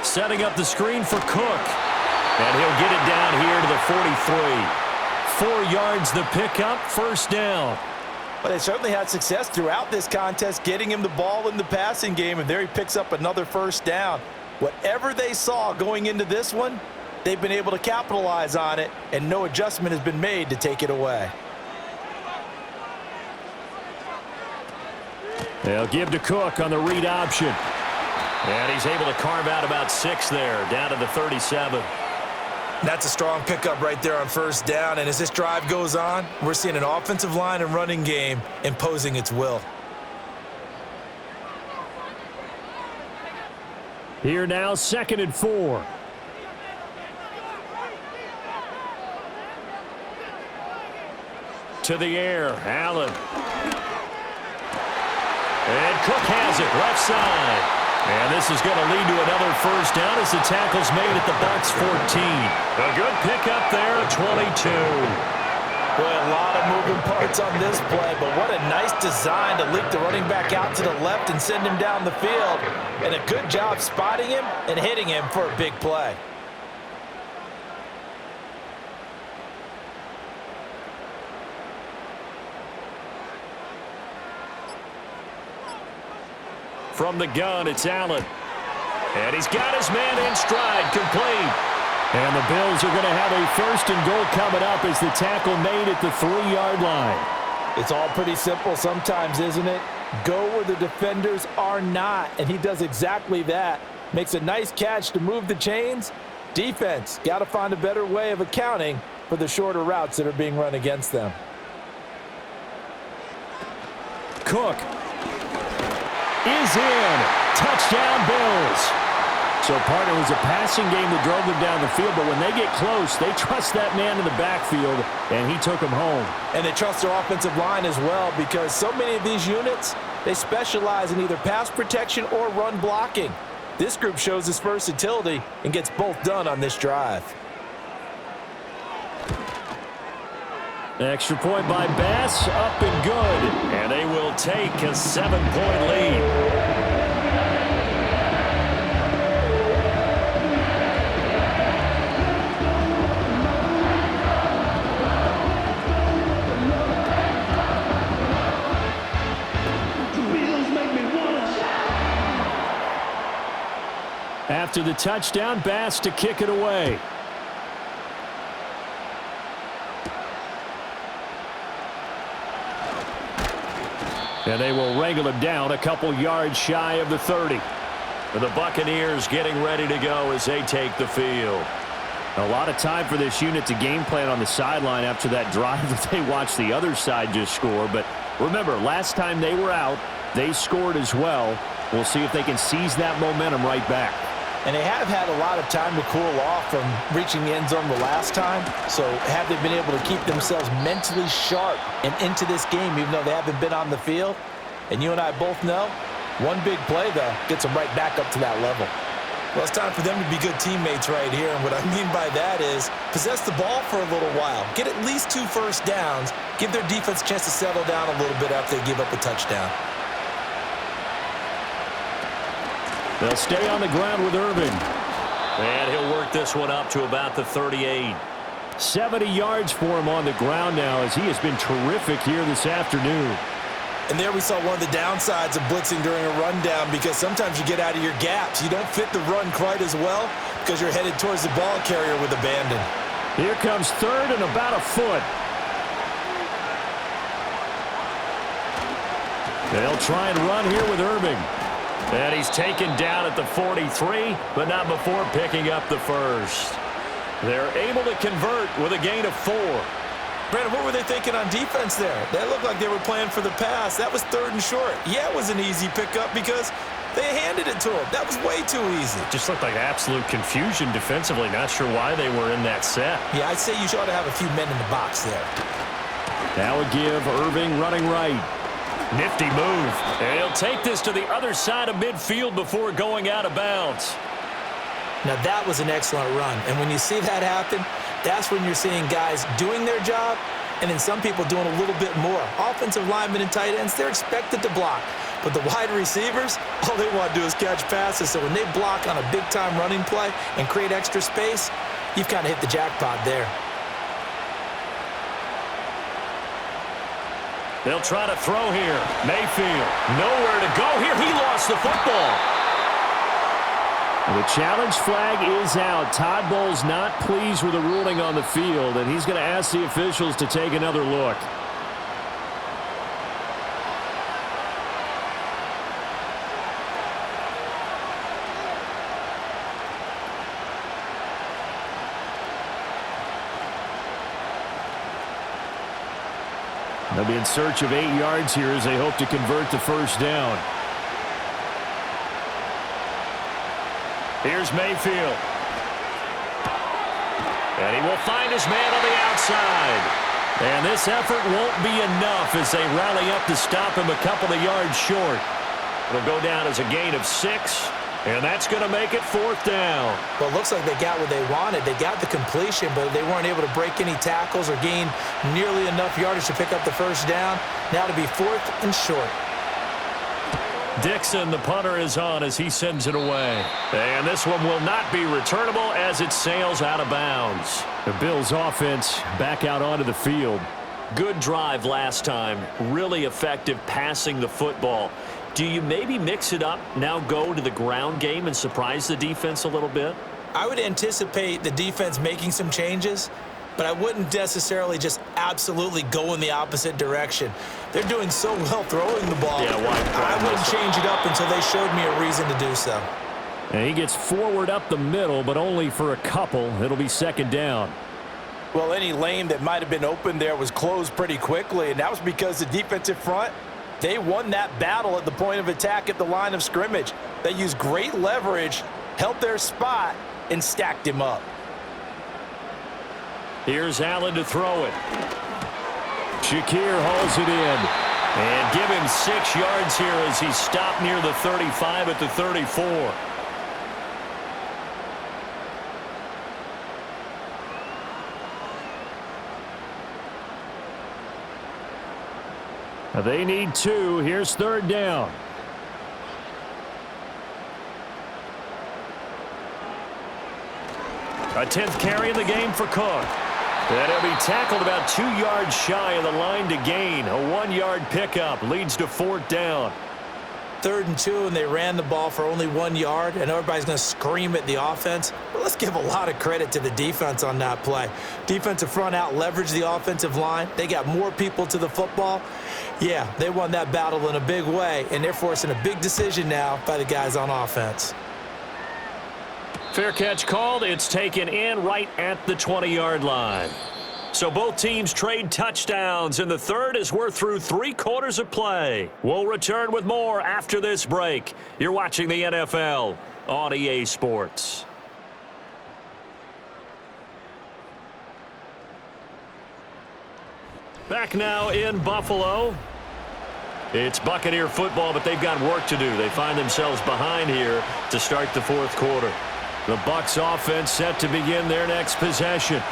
Setting up the screen for Cook. And he'll get it down here to the 43. 4 yards the pickup, first down. But they certainly had success throughout this contest, getting him the ball in the passing game, and there he picks up another first down. Whatever they saw going into this one, they've been able to capitalize on it, and no adjustment has been made to take it away. They'll give to Cook on the read option. And he's able to carve out about 6 there, down to the 37. That's a strong pickup right there on first down, and as this drive goes on, we're seeing an offensive line and running game imposing its will. Here now, second and 4. To the air, Allen. And Cook has it, left side. And this is going to lead to another first down as the tackle's made at the Bucs 14. A good pickup there, 22. Boy, a lot of moving parts on this play, but what a nice design to leak the running back out to the left and send him down the field. And a good job spotting him and hitting him for a big play. From the gun, it's Allen. And he's got his man in stride, complete. And the Bills are going to have a first and goal coming up as the tackle made at the 3-yard line. It's all pretty simple sometimes, isn't it? Go where the defenders are not, and he does exactly that. Makes a nice catch to move the chains. Defense, got to find a better way of accounting for the shorter routes that are being run against them. Cook is in. Touchdown, Bills. So, partner, it was a passing game that drove them down the field, but when they get close, they trust that man in the backfield, and he took them home. And they trust their offensive line as well, because so many of these units, they specialize in either pass protection or run blocking. This group shows its versatility and gets both done on this drive. Extra point by Bass, up and good. And they will take a 7-point lead. After the touchdown, Bass to kick it away. And they will wrangle him down a couple yards shy of the 30. And the Buccaneers getting ready to go as they take the field. A lot of time for this unit to game plan on the sideline after that drive that they watched the other side just score. But remember, last time they were out, they scored as well. We'll see if they can seize that momentum right back. And they have had a lot of time to cool off from reaching the end zone the last time. So have they been able to keep themselves mentally sharp and into this game, even though they haven't been on the field? And you and I both know, one big play, though, gets them right back up to that level. Well, it's time for them to be good teammates right here. And what I mean by that is possess the ball for a little while. Get at least 2 first downs. Give their defense a chance to settle down a little bit after they give up a touchdown. They'll stay on the ground with Irvin. And he'll work this one up to about the 38. 70 yards for him on the ground now as he has been terrific here this afternoon. And there we saw one of the downsides of blitzing during a rundown, because sometimes you get out of your gaps. You don't fit the run quite as well because you're headed towards the ball carrier with abandon. Here comes third and about a foot. They'll try and run here with Irving. And he's taken down at the 43, but not before picking up the first. They're able to convert with a gain of 4. Brandon, what were they thinking on defense there? That looked like they were playing for the pass. That was 3rd and short. Yeah, it was an easy pickup because They handed it to him. That was way too easy. Just looked like absolute confusion defensively. Not sure why they were in that set. Yeah, I'd say you ought to have a few men in the box there. Now a give, Irving running right. Nifty move. And he'll take this to the other side of midfield before going out of bounds. Now, that was an excellent run. And when you see that happen, that's when you're seeing guys doing their job and then some people doing a little bit more. Offensive linemen and tight ends, they're expected to block. But the wide receivers, all they want to do is catch passes. So when they block on a big-time running play and create extra space, you've kind of hit the jackpot there. They'll try to throw here. Mayfield, nowhere to go here. He lost the football. The challenge flag is out. Todd Bowles not pleased with the ruling on the field, and he's going to ask the officials to take another look. They'll be in search of 8 yards here as they hope to convert the first down. Here's Mayfield. And he will find his man on the outside. And this effort won't be enough as they rally up to stop him a couple of yards short. It'll go down as a gain of 6, and that's going to make it 4th down. Well, it looks like they got what they wanted. They got the completion, but they weren't able to break any tackles or gain nearly enough yardage to pick up the first down. Now to be 4th and short. Dixon, the punter, is on as he sends it away. And this one will not be returnable as it sails out of bounds. The Bills offense back out onto the field. Good drive last time. Really effective passing the football. Do you maybe mix it up, now go to the ground game and surprise the defense a little bit? I would anticipate the defense making some changes, but I wouldn't necessarily just absolutely go in the opposite direction. They're doing so well throwing the ball. Yeah, I wouldn't change it up until they showed me a reason to do so. And he gets forward up the middle, but only for a couple. It'll be 2nd down. Well, any lane that might have been open there was closed pretty quickly, and that was because the defensive front, they won that battle at the point of attack at the line of scrimmage. They used great leverage, held their spot, and stacked him up. Here's Allen to throw it. Shakir hauls it in. And give him 6 yards here as he stopped near the 35 at the 34. They need 2. Here's 3rd down. A 10th carry in the game for Cook. And he'll be tackled about 2 yards shy of the line to gain. A 1-yard pickup leads to 4th down. 3rd and 2, and they ran the ball for only 1 yard, and everybody's going to scream at the offense. But let's give a lot of credit to the defense on that play. Defensive front out leveraged the offensive line. They got more people to the football. Yeah, they won that battle in a big way, and they're forcing a big decision now by the guys on offense. Fair catch called. It's taken in right at the 20-yard line. So both teams trade touchdowns in the third as we're through 3 quarters of play. We'll return with more after this break. You're watching the NFL on EA Sports. Back now in Buffalo. It's Buccaneer football, but they've got work to do. They find themselves behind here to start the 4th quarter. The Bucs offense set to begin their next possession.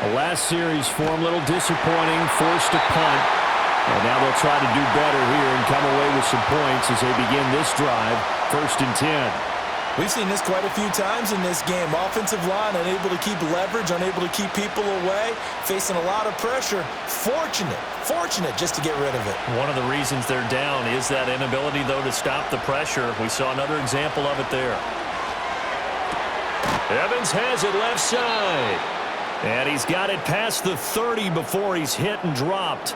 The last series for them, a little disappointing, forced to punt. And now they'll try to do better here and come away with some points as they begin this drive, 1st and 10. We've seen this quite a few times in this game. Offensive line unable to keep leverage, unable to keep people away, facing a lot of pressure. Fortunate just to get rid of it. One of the reasons they're down is that inability, though, to stop the pressure. We saw another example of it there. Evans has it left side. And he's got it past the 30 before he's hit and dropped.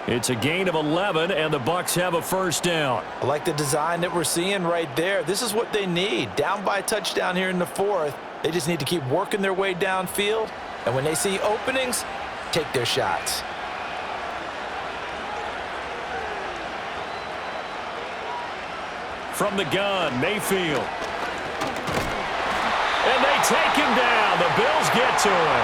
It's a gain of 11, and the Bucs have a 1st down. I like the design that we're seeing right there. This is what they need. Down by a touchdown here in the 4th. They just need to keep working their way downfield. And when they see openings, take their shots. From the gun, Mayfield. And they take him down. The Bills get to him.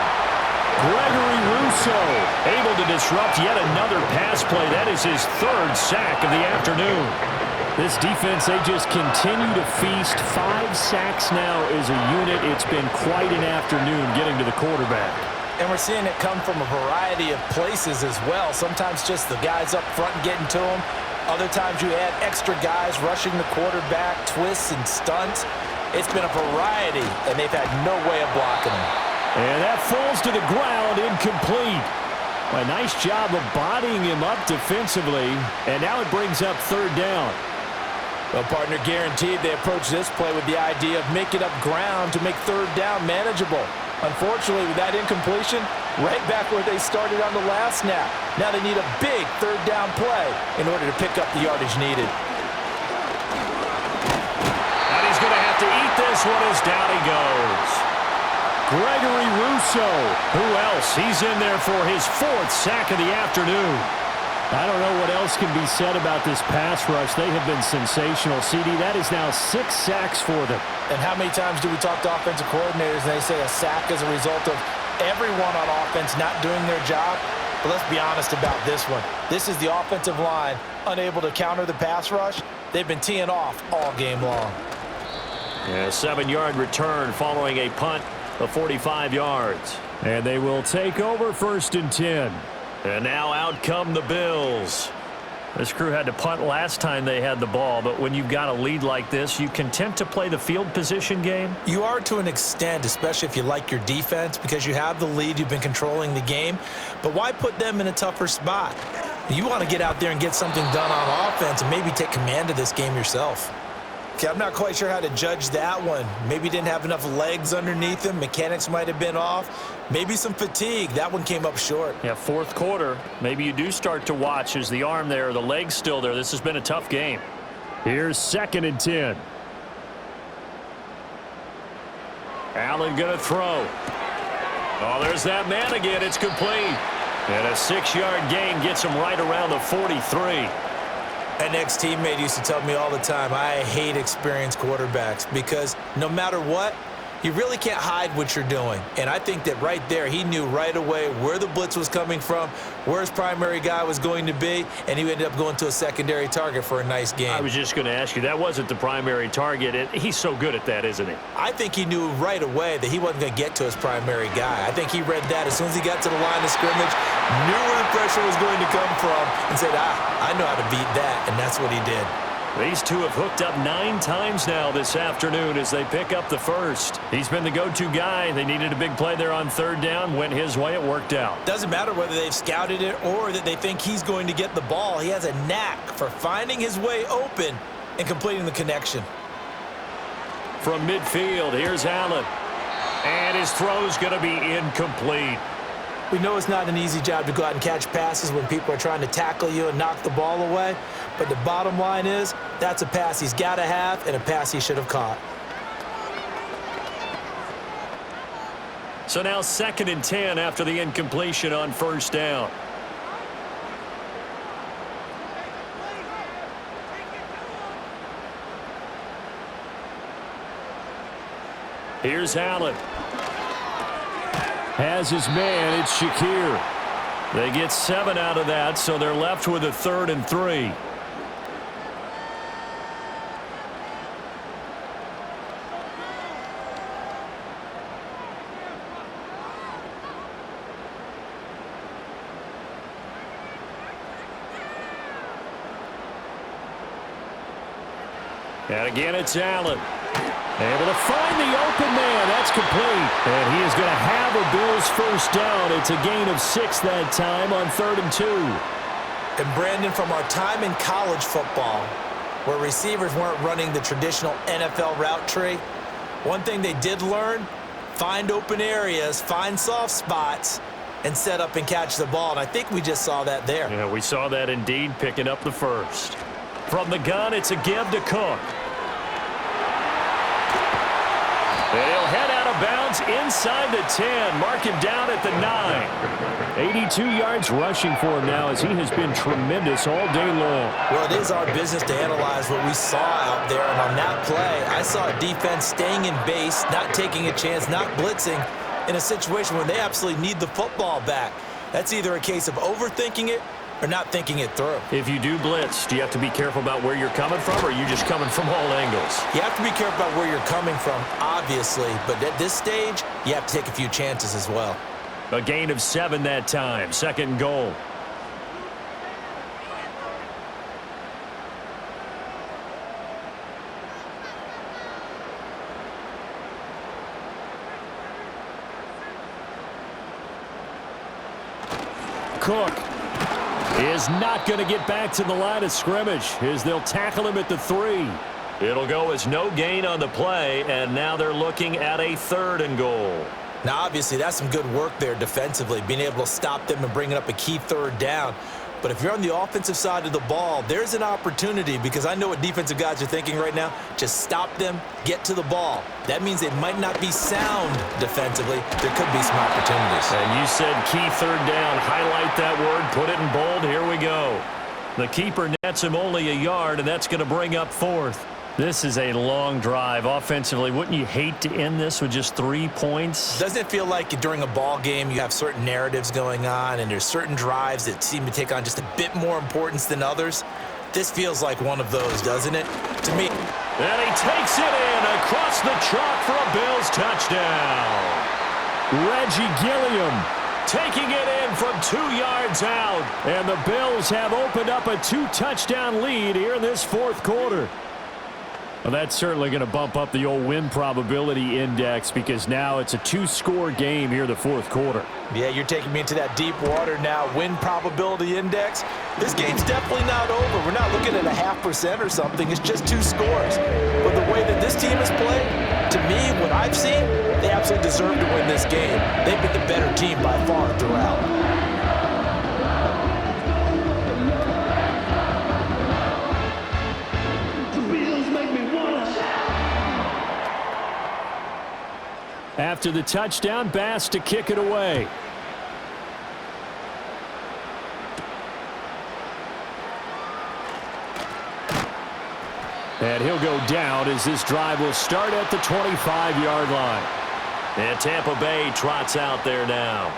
Gregory Rousseau able to disrupt yet another pass play. That is his third sack of the afternoon. This defense, they just continue to feast. 5 sacks now as a unit. It's been quite an afternoon getting to the quarterback. And we're seeing it come from a variety of places as well. Sometimes just the guys up front getting to him. Other times you add extra guys rushing the quarterback, twists and stunts. It's been a variety, and they've had no way of blocking him. And that falls to the ground, incomplete. A nice job of bodying him up defensively, and now it brings up third down. Well, partner, guaranteed they approach this play with the idea of making up ground to make third down manageable. Unfortunately, with that incompletion, right back where they started on the last snap. Now they need a big third down play in order to pick up the yardage needed. And he's going to have to eat this one as down he goes. Gregory Rousseau. Who else? He's in there for his 4th sack of the afternoon. I don't know what else can be said about this pass rush. They have been sensational. CD, that is now 6 sacks for them. And how many times do we talk to offensive coordinators and they say a sack is a result of everyone on offense not doing their job? But let's be honest about this one. This is the offensive line unable to counter the pass rush. They've been teeing off all game long. Yeah, 7-yard return following a punt of 45 yards. And they will take over 1st and 10. And now out come the Bills. This crew had to punt last time they had the ball, but when you've got a lead like this, you content to play the field position game? You are to an extent, especially if you like your defense, because you have the lead, you've been controlling the game. But why put them in a tougher spot? You want to get out there and get something done on offense and maybe take command of this game yourself. Okay, I'm not quite sure how to judge that one. Maybe didn't have enough legs underneath him. Mechanics might have been off. Maybe some fatigue. That one came up short. Yeah, 4th quarter. Maybe you do start to watch. Is the arm there, the leg's still there? This has been a tough game. Here's 2nd and 10. Allen going to throw. Oh, there's that man again. It's complete. And a 6-yard gain gets him right around the 43. An ex-teammate used to tell me all the time, I hate experienced quarterbacks because no matter what, you really can't hide what you're doing. And I think that right there, he knew right away where the blitz was coming from, where his primary guy was going to be, and he ended up going to a secondary target for a nice game. I was just going to ask you, that wasn't the primary target. He's so good at that, isn't he? I think he knew right away that he wasn't going to get to his primary guy. I think he read that as soon as he got to the line of scrimmage, knew where the pressure was going to come from, and said, I know how to beat that, and that's what he did. These two have hooked up 9 times now this afternoon as they pick up the first. He's been the go-to guy. They needed a big play there on 3rd down. Went his way. It worked out. Doesn't matter whether they've scouted it or that they think he's going to get the ball. He has a knack for finding his way open and completing the connection. From midfield, here's Allen. And his throw's going to be incomplete. We know it's not an easy job to go out and catch passes when people are trying to tackle you and knock the ball away. But the bottom line is, that's a pass he's got to have and a pass he should have caught. So now 2nd and 10 after the incompletion on 1st down. Here's Allen. Has his man, it's Shakir. They get 7 out of that, so they're left with a 3rd and 3. And again, it's Allen. Able to find the open man. That's complete. And he is going to have a Bills first down. It's a gain of 6 that time on 3rd and 2. And Brandon, from our time in college football, where receivers weren't running the traditional NFL route tree, one thing they did learn, find open areas, find soft spots, and set up and catch the ball. And I think we just saw that there. Yeah, we saw that indeed, picking up the first. From the gun, it's a give to Cook. And he'll head out of bounds inside the 10. Mark him down at the 9. 82 yards rushing for him now as he has been tremendous all day long. Well, it is our business to analyze what we saw out there, and on that play, I saw a defense staying in base, not taking a chance, not blitzing in a situation where they absolutely need the football back. That's either a case of overthinking it or not thinking it through. If you do blitz, do you have to be careful about where you're coming from, or are you just coming from all angles? You have to be careful about where you're coming from, obviously, but at this stage, you have to take a few chances as well. A gain of 7 that time. 2nd and goal. Cook is not going to get back to the line of scrimmage as they'll tackle him at the 3. It'll go as no gain on the play, and now they're looking at a 3rd and goal. Now, obviously, that's some good work there defensively, being able to stop them and bringing up a key 3rd down. But if you're on the offensive side of the ball, there's an opportunity, because I know what defensive guys are thinking right now. Just stop them, get to the ball. That means they might not be sound defensively. There could be some opportunities. And you said key 3rd down. Highlight that word, put it in bold. Here we go. The keeper nets him only a yard, and that's going to bring up 4th. This is a long drive offensively. Wouldn't you hate to end this with just 3 points? Doesn't it feel like during a ball game you have certain narratives going on and there's certain drives that seem to take on just a bit more importance than others? This feels like one of those, doesn't it? To me. And he takes it in across the chalk for a Bills touchdown. Reggie Gilliam taking it in from 2 yards out. And the Bills have opened up a 2-touchdown lead here in this 4th quarter. Well, that's certainly going to bump up the old win probability index, because now it's a 2-score game here in the 4th quarter. Yeah, you're taking me into that deep water now. Win probability index. This game's definitely not over. We're not looking at a 0.5% or something. It's just 2 scores. But the way that this team has played, to me, what I've seen, they absolutely deserve to win this game. They've been the better team by far throughout. After the touchdown, Bass to kick it away. And he'll go down as this drive will start at the 25-yard line. And Tampa Bay trots out there now.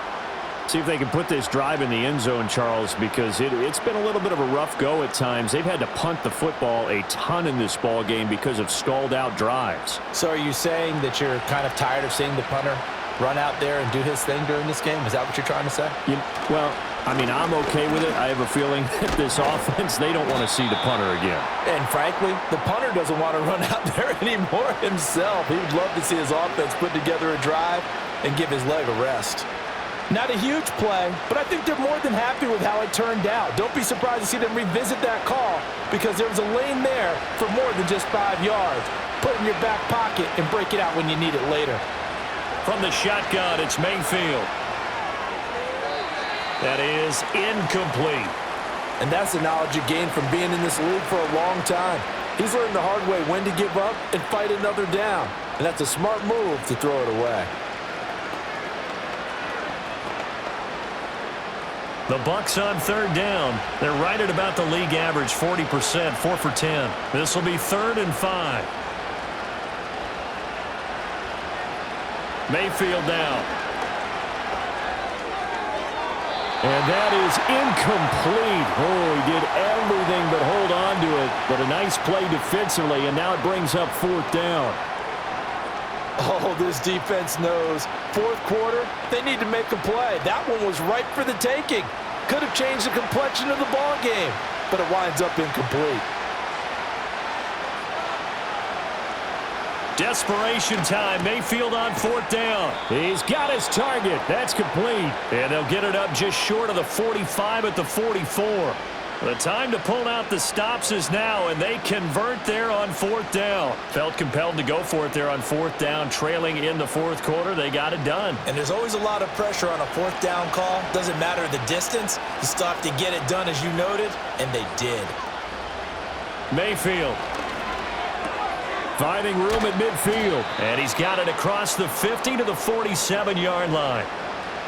See if they can put this drive in the end zone, Charles, because it's been a little bit of a rough go at times. They've had to punt the football a ton in this ball game because of stalled-out drives. So are you saying that you're kind of tired of seeing the punter run out there and do his thing during this game? Is that what you're trying to say? Well, I mean, I'm okay with it. I have a feeling that this offense, they don't want to see the punter again. And frankly, the punter doesn't want to run out there anymore himself. He would love to see his offense put together a drive and give his leg a rest. Not a huge play, but I think they're more than happy with how it turned out. Don't be surprised to see them revisit that call, because there was a lane there for more than just 5 yards. Put it in your back pocket and break it out when you need it later. From the shotgun, it's Mayfield. That is incomplete. And that's the knowledge you gain from being in this league for a long time. He's learned the hard way when to give up and fight another down. And that's a smart move to throw it away. The Bucs on 3rd down. They're right at about the league average, 40%, 4 for 10. This will be 3rd and 5. Mayfield down. And that is incomplete. Oh, he did everything but hold on to it. But a nice play defensively, and now it brings up 4th down. Oh, this defense knows. 4th quarter, they need to make a play. That one was ripe for the taking. Could have changed the complexion of the ball game, but it winds up incomplete. Desperation time. Mayfield on 4th down. He's got his target. That's complete. And they'll get it up just short of the 45 at the 44. The time to pull out the stops is now, and they convert there on 4th down. Felt compelled to go for it there on 4th down, trailing in the 4th quarter. They got it done. And there's always a lot of pressure on a 4th down call. Doesn't matter the distance. You still have to get it done, as you noted, and they did. Mayfield. Finding room at midfield. And he's got it across the 50 to the 47-yard line.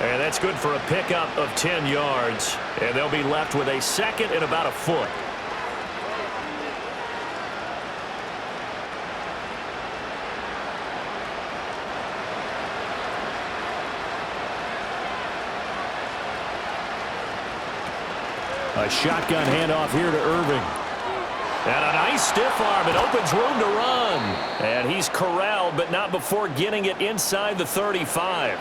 And that's good for a pickup of 10 yards. And they'll be left with a second and about a foot. A shotgun handoff here to Irving. And a nice stiff arm. It opens room to run. And he's corralled, but not before getting it inside the 35.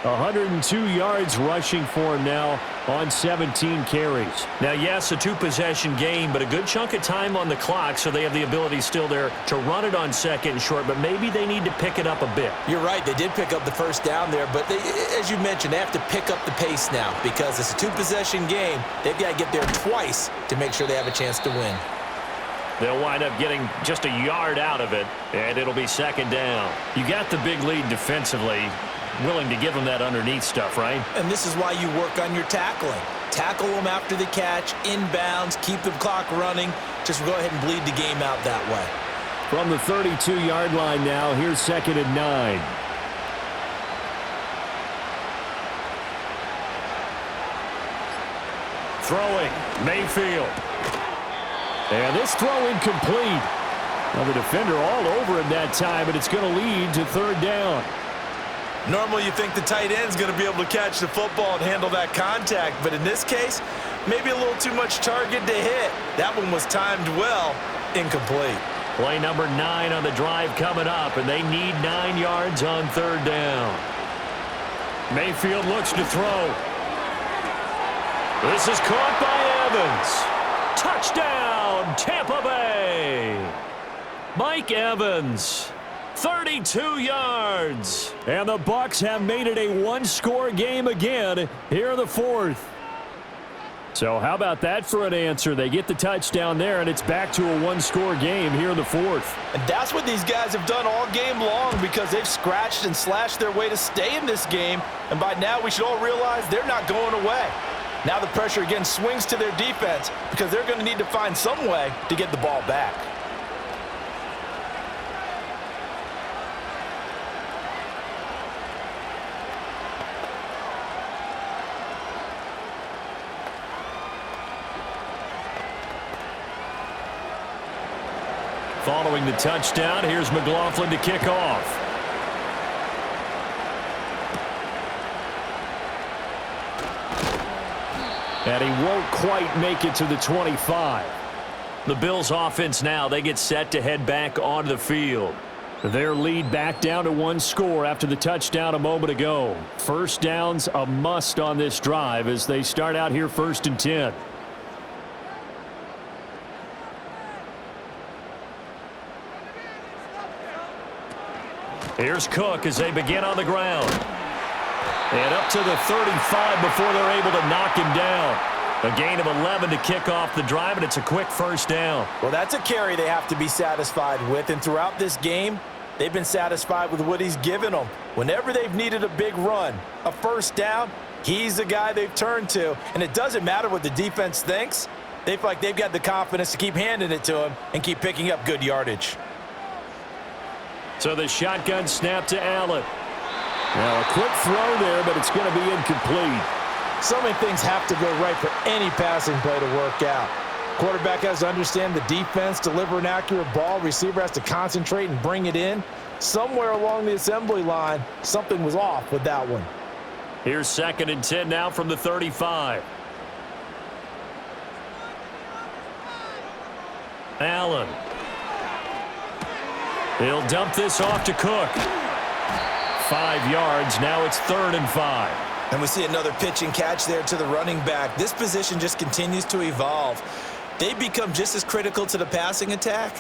102 yards rushing for him now on 17 carries. Now, yes, a two-possession game, but a good chunk of time on the clock, so they have the ability still there to run it on second and short, but maybe they need to pick it up a bit. You're right. They did pick up the first down there, but as you mentioned, they have to pick up the pace now because it's a two-possession game. They've got to get there twice to make sure they have a chance to win. They'll wind up getting just a yard out of it, and it'll be second down. You got the big lead defensively. Willing to give them that underneath stuff, right? And this is why you work on your tackling. Tackle them after the catch, inbounds, keep the clock running. Just go ahead and bleed the game out that way. From the 32-yard line now, here's second and 9. Throwing, Mayfield. And this throw incomplete. Now the defender all over him that time, but it's going to lead to third down. Normally you think the tight end's going to be able to catch the football and handle that contact, but in this case, maybe a little too much target to hit. That one was timed well, incomplete. Play number 9 on the drive coming up, and they need 9 yards on third down. Mayfield looks to throw. This is caught by Evans. Touchdown, Tampa Bay. Mike Evans. 32 yards. And the Bucs have made it a one-score game again here in the fourth. So how about that for an answer? They get the touchdown there, and it's back to a one-score game here in the fourth. And that's what these guys have done all game long because they've scratched and slashed their way to stay in this game. And by now we should all realize they're not going away. Now the pressure again swings to their defense because they're going to need to find some way to get the ball back. Following the touchdown, here's McLaughlin to kick off. And he won't quite make it to the 25. The Bills offense now, they get set to head back onto the field. Their lead back down to one score after the touchdown a moment ago. First down's a must on this drive as they start out here first and 10. Here's Cook as they begin on the ground. And up to the 35 before they're able to knock him down. A gain of 11 to kick off the drive, and it's a quick first down. Well, that's a carry they have to be satisfied with, and throughout this game, they've been satisfied with what he's given them. Whenever they've needed a big run, a first down, he's the guy they've turned to. And it doesn't matter what the defense thinks. They feel like they've got the confidence to keep handing it to him and keep picking up good yardage. So the shotgun snap to Allen. Now a quick throw there, but it's going to be incomplete. So many things have to go right for any passing play to work out. Quarterback has to understand the defense, deliver an accurate ball. Receiver has to concentrate and bring it in. Somewhere along the assembly line, something was off with that one. Here's second and 10 now from the 35. Allen. He'll dump this off to Cook. 5 yards. Now it's 3rd and 5. And we see another pitch and catch there to the running back. This position just continues to evolve. They become just as critical to the passing attack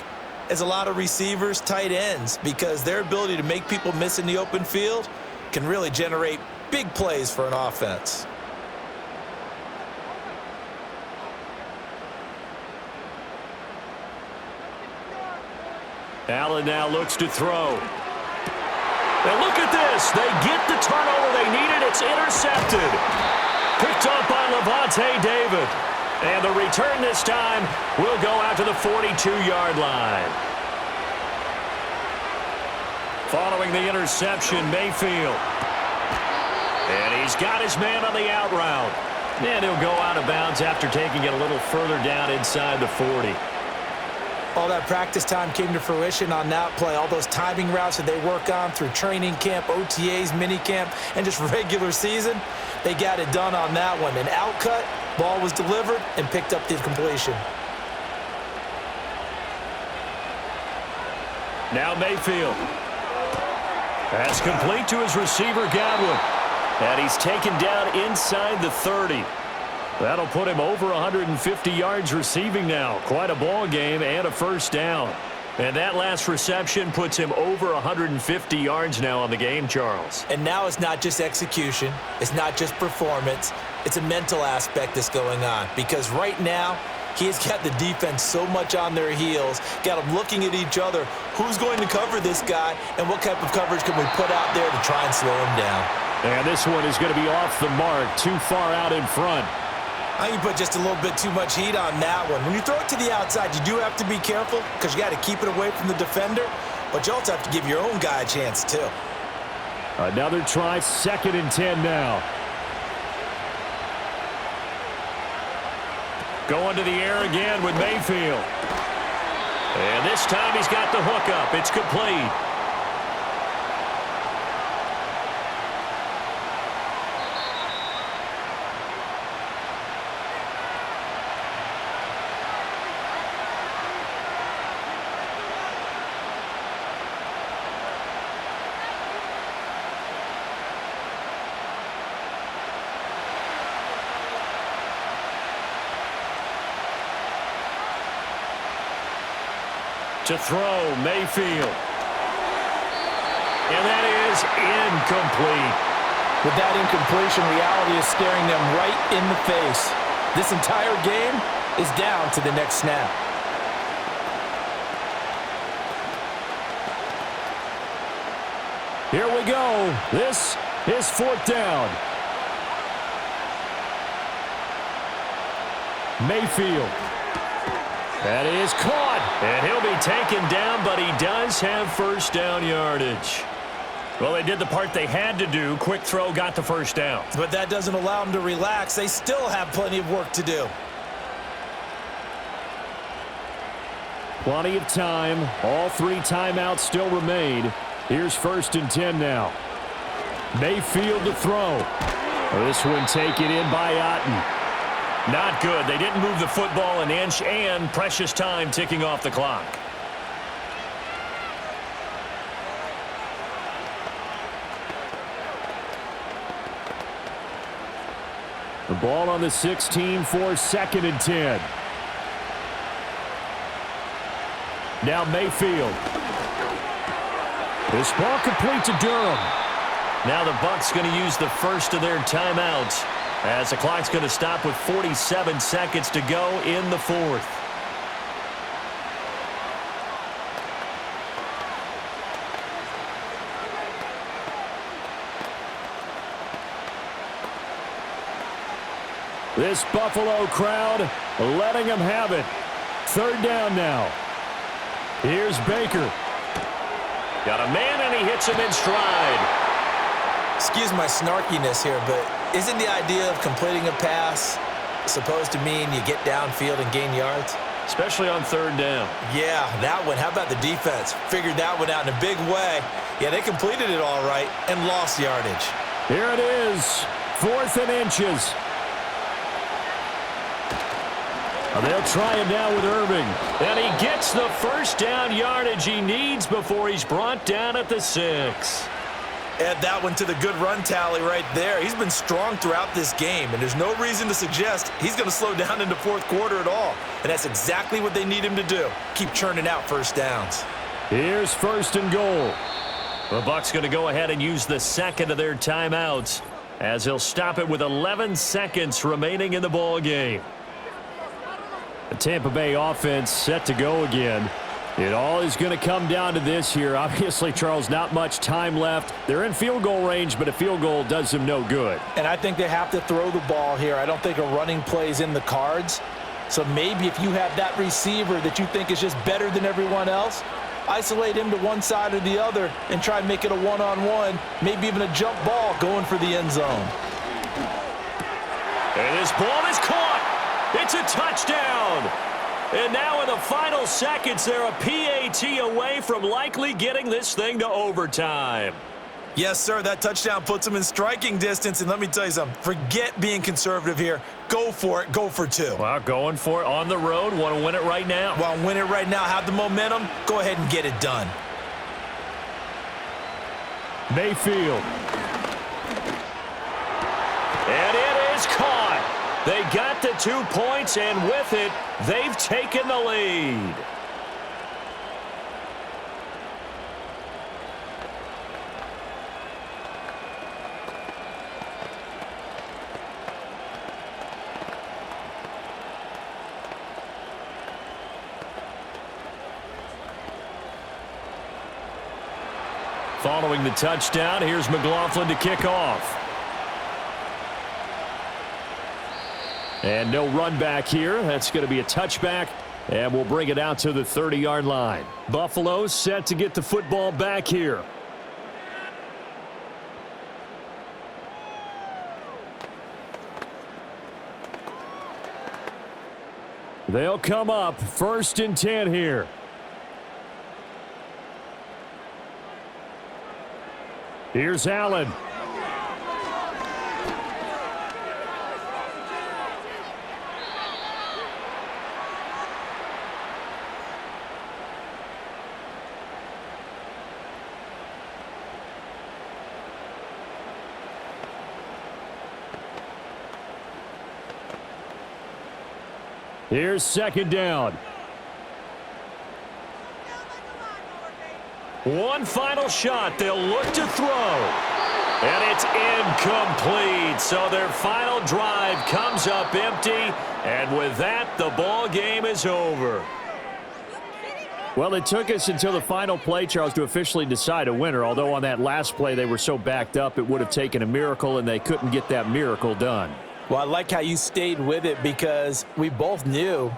as a lot of receivers, tight ends, because their ability to make people miss in the open field can really generate big plays for an offense. Allen now looks to throw. And look at this. They get the turnover they needed. It's intercepted. Picked up by Levante David. And the return this time will go out to the 42-yard line. Following the interception, Mayfield. And he's got his man on the out route. And he'll go out of bounds after taking it a little further down inside the 40. All that practice time came to fruition on that play. All those timing routes that they work on through training camp, OTAs, minicamp, and just regular season, they got it done on that one. An out cut, ball was delivered, and picked up the completion. Now Mayfield. That's complete to his receiver, Godwin. And he's taken down inside the 30. That'll put him over 150 yards receiving now. Quite a ball game and a first down. And that last reception puts him over 150 yards now on the game, Charles. And now it's not just execution. It's not just performance. It's a mental aspect that's going on. Because right now, he's got the defense so much on their heels, got them looking at each other. Who's going to cover this guy, and what type of coverage can we put out there to try and slow him down? And this one is going to be off the mark, too far out in front. I think you put just a little bit too much heat on that one. When you throw it to the outside, you do have to be careful because you got to keep it away from the defender, but you also have to give your own guy a chance too. Another try, 2nd and 10 now. Going to the air again with Mayfield. And this time he's got the hook up. It's complete. To throw, Mayfield. And that is incomplete. With that incompletion, reality is staring them right in the face. This entire game is down to the next snap. Here we go. This is 4th down. Mayfield. That is caught. And he'll be taken down, but he does have first down yardage. Well, they did the part they had to do. Quick throw got the first down. But that doesn't allow them to relax. They still have plenty of work to do. Plenty of time. All 3 timeouts still remain. Here's 1st and 10 now. Mayfield to throw. This one taken in by Otten. Not good. They didn't move the football an inch, and precious time ticking off the clock. The ball on the 16 for 2nd and 10. Now Mayfield. This ball complete to Durham. Now the Bucs going to use the first of their timeouts, as the clock's going to stop with 47 seconds to go in the 4th. This Buffalo crowd letting them have it. 3rd down now. Here's Baker. Got a man, and he hits him in stride. Excuse my snarkiness here, but isn't the idea of completing a pass supposed to mean you get downfield and gain yards? Especially on 3rd down. Yeah, that one. How about the defense? Figured that one out in a big way. Yeah, they completed it all right and lost yardage. Here it is. 4th and inches. They'll try it now with Irving. And he gets the first down yardage he needs before he's brought down at the 6. Add that one to the good run tally right there. He's been strong throughout this game, and there's no reason to suggest he's going to slow down in the 4th quarter at all. And that's exactly what they need him to do. Keep churning out first downs. Here's 1st and goal. The Bucs going to go ahead and use the 2nd of their timeouts, as he'll stop it with 11 seconds remaining in the ball game. The Tampa Bay offense set to go again. It all is going to come down to this here. Obviously, Charles, not much time left. They're in field goal range, but a field goal does them no good. And I think they have to throw the ball here. I don't think a running play is in the cards. So maybe if you have that receiver that you think is just better than everyone else, isolate him to one side or the other and try and make it a one-on-one, maybe even a jump ball going for the end zone. And this ball is caught. It's a touchdown. And now in the final seconds, they're a PAT away from likely getting this thing to overtime. Yes, sir, that touchdown puts them in striking distance. And let me tell you something, forget being conservative here. Go for it. Go for two. Well, going for it on the road. Want to win it right now. Want to win it right now, have the momentum, go ahead and get it done. Mayfield. And it is caught. They got the 2 points, and with it, they've taken the lead. Following the touchdown, here's McLaughlin to kick off. And no run back here. That's going to be a touchback, and we'll bring it out to the 30-yard line. Buffalo set to get the football back here. They'll come up 1st and 10 here. Here's Allen. Here's 2nd down. One final shot. They'll look to throw. And it's incomplete. So their final drive comes up empty. And with that, the ball game is over. Well, it took us until the final play, Charles, to officially decide a winner. Although on that last play they were so backed up, it would have taken a miracle, and they couldn't get that miracle done. Well, I like how you stayed with it because we both knew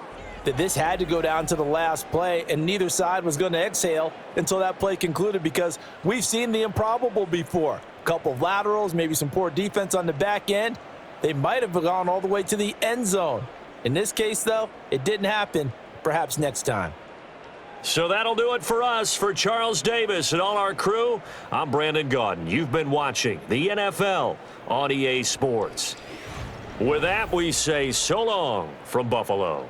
that this had to go down to the last play, and neither side was going to exhale until that play concluded because we've seen the improbable before. A couple of laterals, maybe some poor defense on the back end. They might have gone all the way to the end zone. In this case, though, it didn't happen. Perhaps next time. So that'll do it for us. For Charles Davis and all our crew, I'm Brandon Godwin. You've been watching the NFL on EA Sports. With that, we say so long from Buffalo.